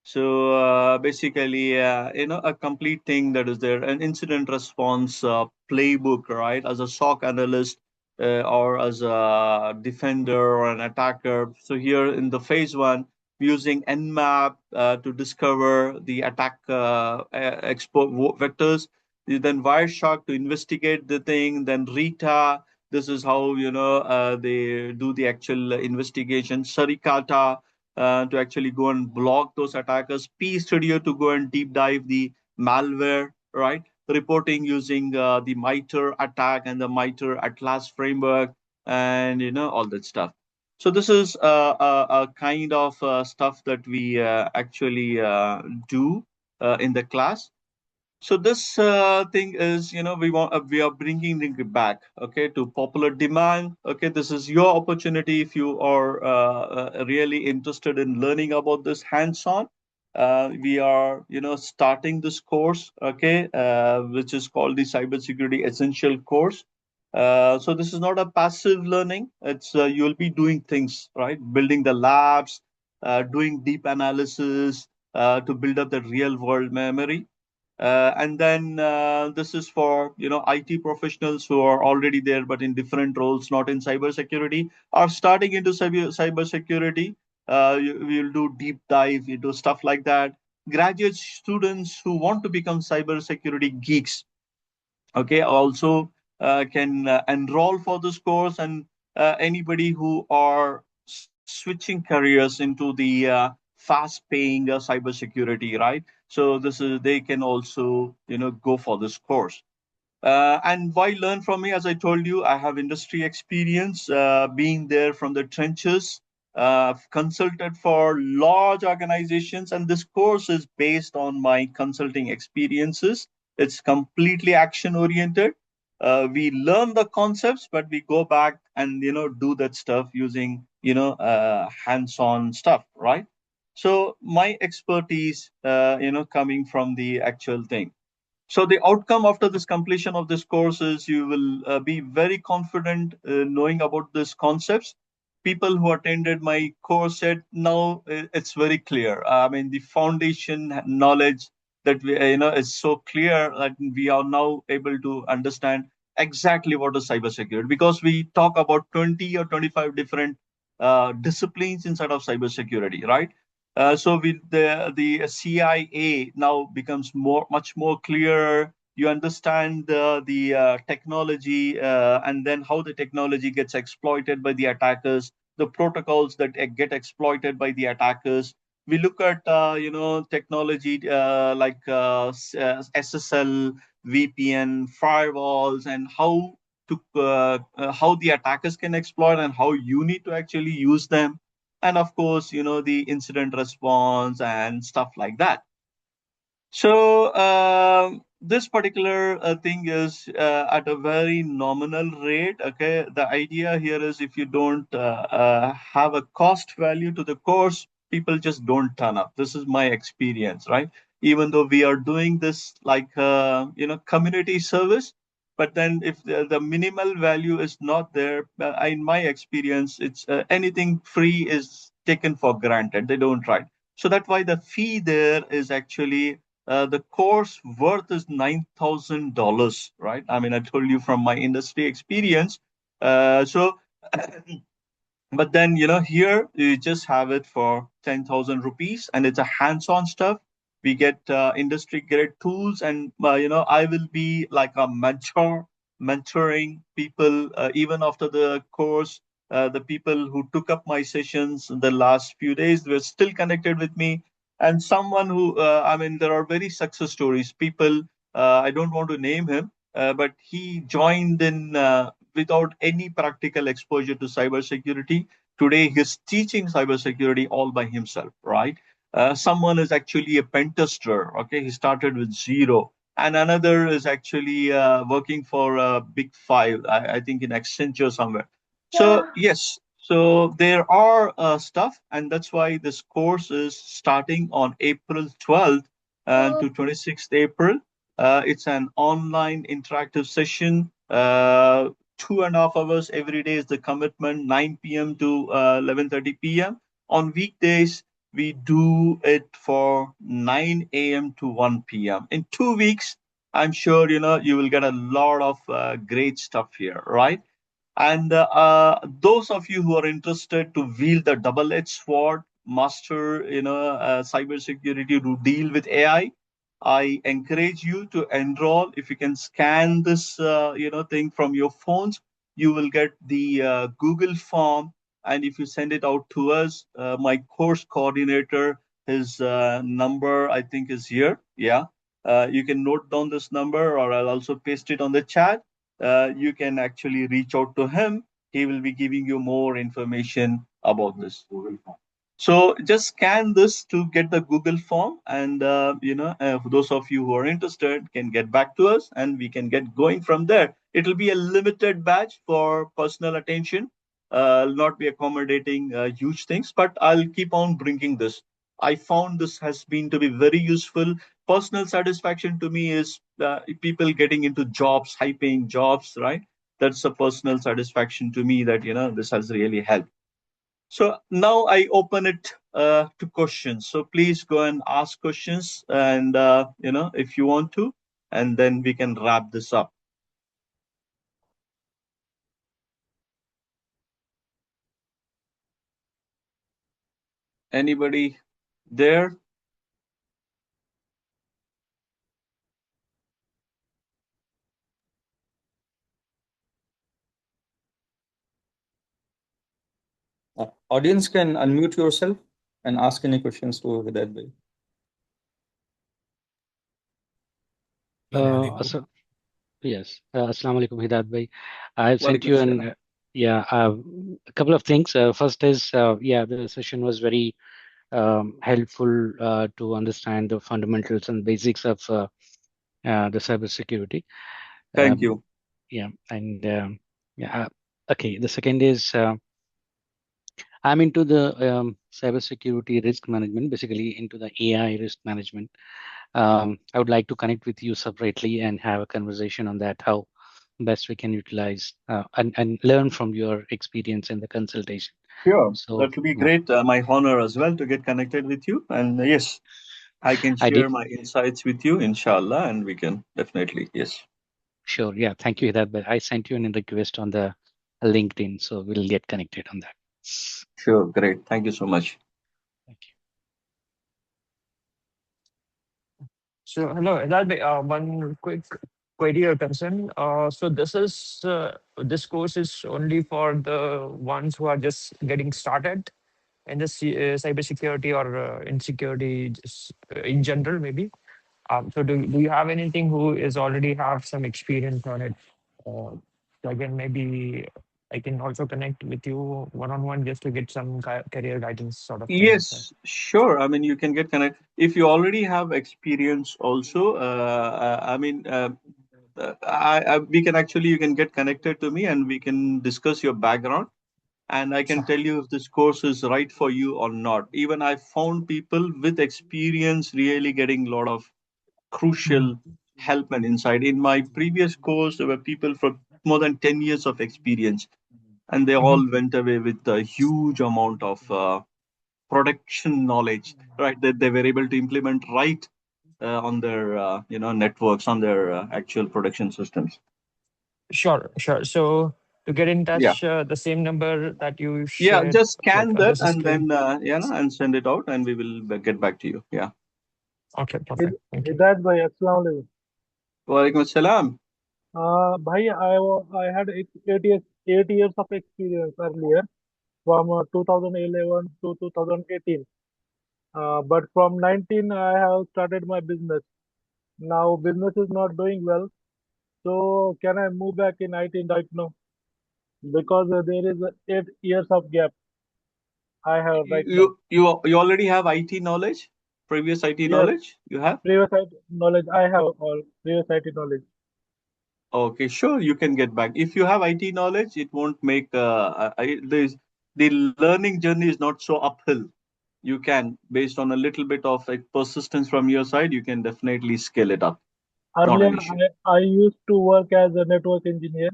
So basically, a complete thing that is there, an incident response playbook, right? As a SOC analyst or as a defender or an attacker. So here in the phase one, using Nmap to discover the attack vectors, then Wireshark to investigate the thing, then Rita. This is how they do the actual investigation. Sarikata to actually go and block those attackers. P Studio to go and deep dive the malware, right? Reporting using the MITRE attack and the MITRE Atlas framework. and all that stuff. So this is a kind of stuff that we actually do in the class. So this thing is, we are bringing it back, okay, to popular demand. Okay, this is your opportunity if you are really interested in learning about this hands-on. We are, starting this course, okay, which is called the Cybersecurity Essential Course. So this is not a passive learning. It's you'll be doing things, right? Building the labs, doing deep analysis to build up the real world memory. And then this is for IT professionals who are already there but in different roles, not in cybersecurity, are starting into cybersecurity. We'll do deep dive into stuff like that. Graduate students who want to become cybersecurity geeks, okay, also can enroll for this course, and anybody who are switching careers into the fast paying cybersecurity, right? So this is they can also go for this course. And why learn from me? As I told you, I have industry experience, being there from the trenches, consulted for large organizations, and this course is based on my consulting experiences. It's completely action oriented. We learn the concepts, but we go back and do that stuff using hands-on stuff, right? So my expertise, coming from the actual thing. So the outcome after this completion of this course is you will be very confident knowing about these concepts. People who attended my course said now it's very clear. I mean, the foundation knowledge that we, is so clear that we are now able to understand exactly what is cybersecurity, because we talk about 20 or 25 different disciplines inside of cybersecurity, right? So with the CIA now becomes much more clearer. You understand the technology, and then how the technology gets exploited by the attackers, the protocols that get exploited by the attackers. We look at technology like SSL, VPN, firewalls, and how the attackers can exploit and how you need to actually use them, and of course the incident response and stuff like that. So this particular thing is at a very nominal rate. Okay, the idea here is if you don't have a cost value to the course, people just don't turn up. This is my experience, right? Even though we are doing this like community service, but then if the minimal value is not there, in my experience, it's anything free is taken for granted. They don't try. So that's why the fee there is actually the course worth is $9,000, right? I mean, I told you from my industry experience. So but then here you just have it for 10,000 rupees, and it's a hands-on stuff. We get industry grade tools, and I will be like a mentor, mentoring people even after the course. The people who took up my sessions in the last few days were still connected with me, and someone who I mean, there are very success stories. People, I don't want to name him, but he joined in without any practical exposure to cybersecurity. Today, he's teaching cybersecurity all by himself, right? Someone is actually a pen tester. Okay, he started with zero, and another is actually working for Big Five, I think in Accenture somewhere. So yes, so there are stuff, and that's why this course is starting on April 12th to 26th April. It's an online interactive session. 2.5 hours every day is the commitment, 9 p.m. to 11:30 p.m. On weekdays, we do it for 9 a.m. to 1 p.m. In 2 weeks, I'm sure you will get a lot of great stuff here, right? And those of you who are interested to wield the double-edged sword, master, cybersecurity to deal with AI, I encourage you to enroll. If you can scan this, thing from your phones, you will get the Google form, and if you send it out to us, my course coordinator, his number I think is here. Yeah, you can note down this number, or I'll also paste it on the chat. You can actually reach out to him, he will be giving you more information about this. So just scan this to get the Google form, and for those of you who are interested, can get back to us, and we can get going from there. It will be a limited batch for personal attention. I'll not be accommodating huge things, but I'll keep on bringing this. I found this has been to be very useful. Personal satisfaction to me is people getting into jobs, high paying jobs, right? That's a personal satisfaction to me that this has really helped. So now I open it to questions. So please go and ask questions, and if you want to, and then we can wrap this up. Anybody there? Audience can unmute yourself and ask any questions to Hidayath bhai. Yes. Assalamu alaikum, Hidayath bhai. I've sent Walaikum you salam. a couple of things. First is, the session was very helpful to understand the fundamentals and basics of the cybersecurity. Thank you. And okay. The second is, I'm into the cybersecurity risk management, basically into the AI risk management. I would like to connect with you separately and have a conversation on that, how best we can utilize and learn from your experience in the consultation. Sure. So That will be great. My honor as well to get connected with you. And yes, I can I did. share my insights with you, inshallah, and we can definitely, yes. Sure. Yeah. Thank you, Hidayath. But I sent you in a request on the LinkedIn, so we'll get connected on that. Sure. Great. Thank you so much. Thank you. So hello, one quick query or concern. So this course is only for the ones who are just getting started in the cybersecurity or in security in general, maybe. So do you have anything who is already have some experience on it? So again, maybe I can also connect with you one on one just to get some career guidance sort of thing. So. Yes, sure. I mean, you can get connected if you already have experience. Also, we can actually you can get connected to me, and we can discuss your background, and I can Sure. tell you if this course is right for you or not. Even I found people with experience really getting a lot of Mhm. crucial help and insight. In my previous course, there were people from more than 10 years of experience, and they Mhm. all went away with a huge amount of production knowledge, right? That they were able to implement right on their networks, on their actual production systems. Sure, sure. So to get in Yeah, touch, the same number that you yeah. shared, Just like scan on that this and screen. then and send it out, and we will get back to you. Yeah. Okay, perfect. Thank you. हिदायत भाई अस्सलाम वालेकुम Walaikum salam. भाई I had 8 years of experience earlier from 2011 to 2018 but from 19 I have started my business. Now business is not doing well, so can I move back in IT right now? Because there is 8 years of gap I have right now. You already have IT knowledge, previous IT Yes, knowledge. You have. previous IT knowledge I have, all previous IT knowledge. Okay, sure, you can get back. If you have IT knowledge, it won't make the learning journey is not so uphill. You can, based on a little bit of like persistence from your side, you can definitely scale it up. Not Earlier an issue. I used to work as a network engineer.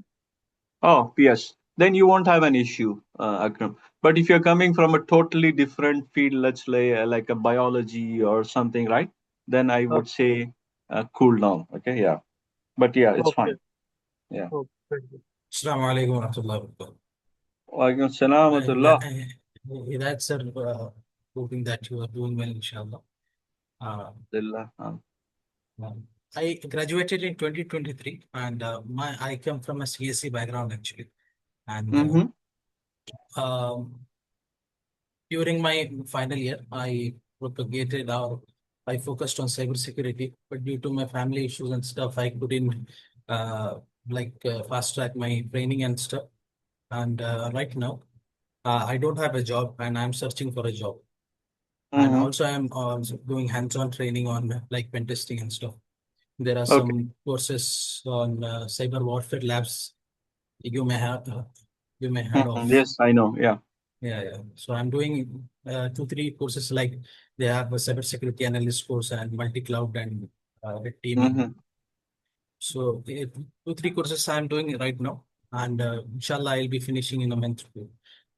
Oh, yes. Then you won't have an issue, Akram. But if you're coming from a totally different field, let's say like a biology or something, right? Then I would say cool down. Okay, yeah. But yeah, it's Okay. fine. Yeah. Okay. Thank you. Assalamu alaikum wa rahmatullahi wa barakatuh. Walaikum salam wa rahmatullah. Hidayat sir, hoping that you are doing well, inshallah. Alhamdulillah. I graduated in 2023 and I come from a CSC background actually. And Mm-hmm. during my final year, I focused on cybersecurity, but due to my family issues and stuff, I couldn't fast track my training and stuff. And right now, I don't have a job, and I'm searching for a job. And also, I'm doing hands-on training on like pen testing and stuff. There are Okay. some courses on cyber warfare labs you may have you may heard of. Yes, I know. Yeah. Yeah. So I'm doing 2, 3 courses like they have a cybersecurity analyst course and multi-cloud and red teaming. So 2, 3 courses I'm doing right now, and inshallah I'll be finishing in a month or two.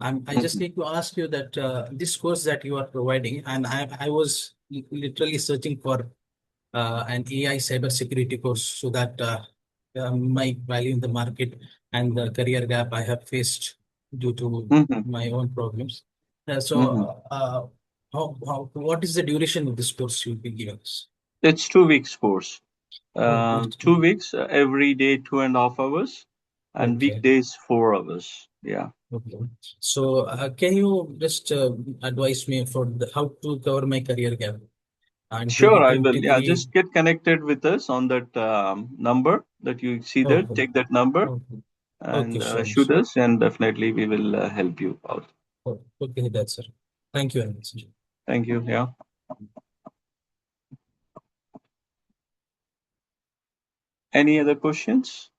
I just need to ask you that this course that you are providing, and I was literally searching for an AI cybersecurity course so that my value in the market and the career gap I have faced due to my own problems. What is the duration of this course you'll be giving us? It's 2 weeks course. Oh, good. 2 weeks, every day 2.5 hours, and Okay. weekdays 4 hours. Yeah. Okay. So, can you just advise me for how to cover my career gap? And Sure, I will. Yeah, 2023. just get connected with us on that number that you see there. Okay. Take that number Okay. Okay, and sure. shoot us, and definitely we will help you out. Okay, that's sir. Thank you very much. Thank you. Yeah. Any other questions?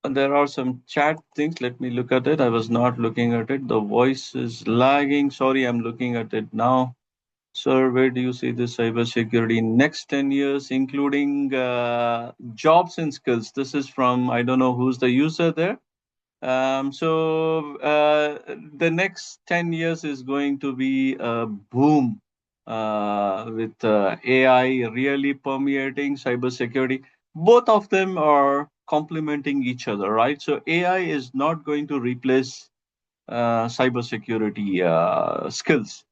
There are some chat things. Let me look at it. I was not looking at it. The voice is lagging. Sorry, I'm looking at it now. Sir, where do you see the cybersecurity in next 10 years, including jobs and skills? This is from, I don't know who's the user there. The next 10 years is going to be a boom with AI really permeating cybersecurity. Both of them are complementing each other, right? So AI is not going to replace cybersecurity skills.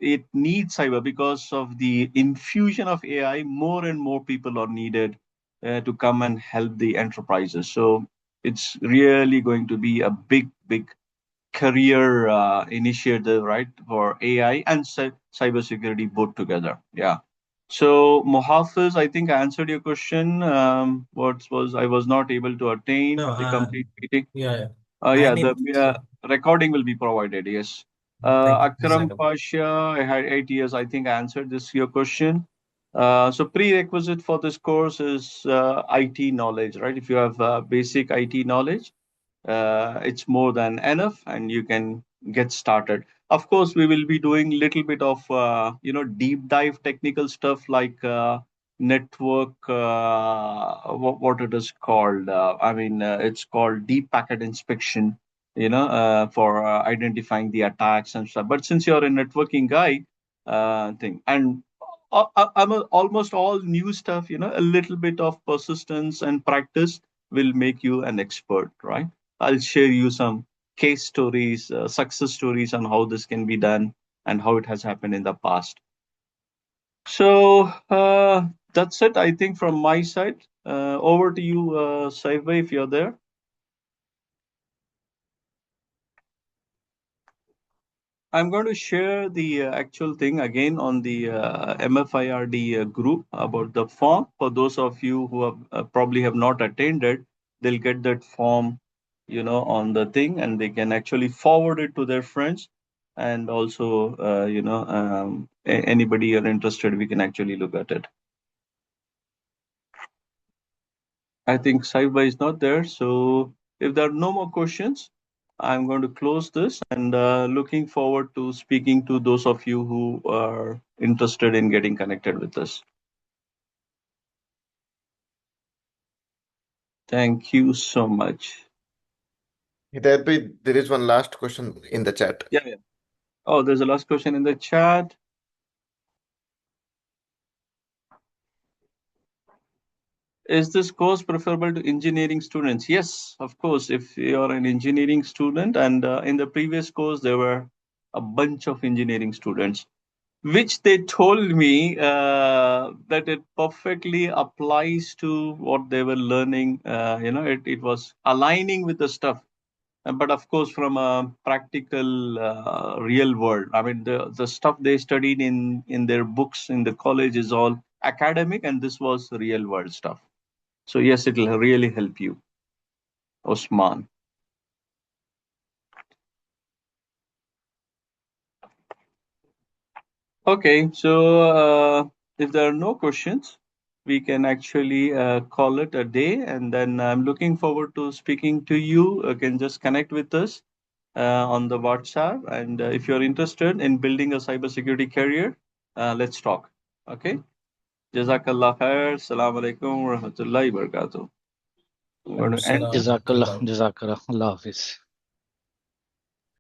It needs cyber because of the infusion of AI. More and more people are needed to come and help the enterprises. So it's really going to be a big, big career initiative, right, for AI and cybersecurity both together. Yeah. So Mohafiz, I think I answered your question. What was I was not able to attain No, the complete meeting. yeah. Yeah, And the in recording will be provided. Yes. thank you. Akram Pasha, I had 8 years. I think I answered this your question. So prerequisite for this course is IT knowledge, right? If you have basic IT knowledge, it's more than enough, and you can get started. Of course, we will be doing little bit of deep dive technical stuff like network, what it is called. It's called deep packet inspection. For identifying the attacks and stuff. But since you're a networking guy, thing and almost all new stuff, a little bit of persistence and practice will make you an expert, right? I'll share you some case stories, success stories on how this can be done and how it has happened in the past. So that's it, I think, from my side. Over to you, Saifbhai, if you're there. I'm going to share the actual thing again on the MFIRD group about the form. For those of you who have probably have not attended, they'll get that form, on the thing, and they can actually forward it to their friends. And also, anybody are interested, we can actually look at it. I think Saiba is not there. So if there are no more questions, I'm going to close this and looking forward to speaking to those of you who are interested in getting connected with us. Thank you so much. Hidayath, there is one last question in the chat. Yeah. Oh, there's a last question in the chat. Is this course preferable to engineering students? Yes, of course. If you're an engineering student, and in the previous course, there were a bunch of engineering students, which they told me that it perfectly applies to what they were learning. It was aligning with the stuff but of course from a practical real world. I mean, the stuff they studied in their books in the college is all academic, and this was real world stuff. So yes, it will really help you, Osman. Okay, so if there are no questions, we can actually call it a day. And then I'm looking forward to speaking to you. You can just connect with us on the WhatsApp. And if you're interested in building a cybersecurity career, let's talk. Okay. Jazakallah khair. Assalamu alaikum wa rahmatullahi wa barakatuh. I'm going to end. Salam. Jazakallah, Jazakallah, Allah Hafiz.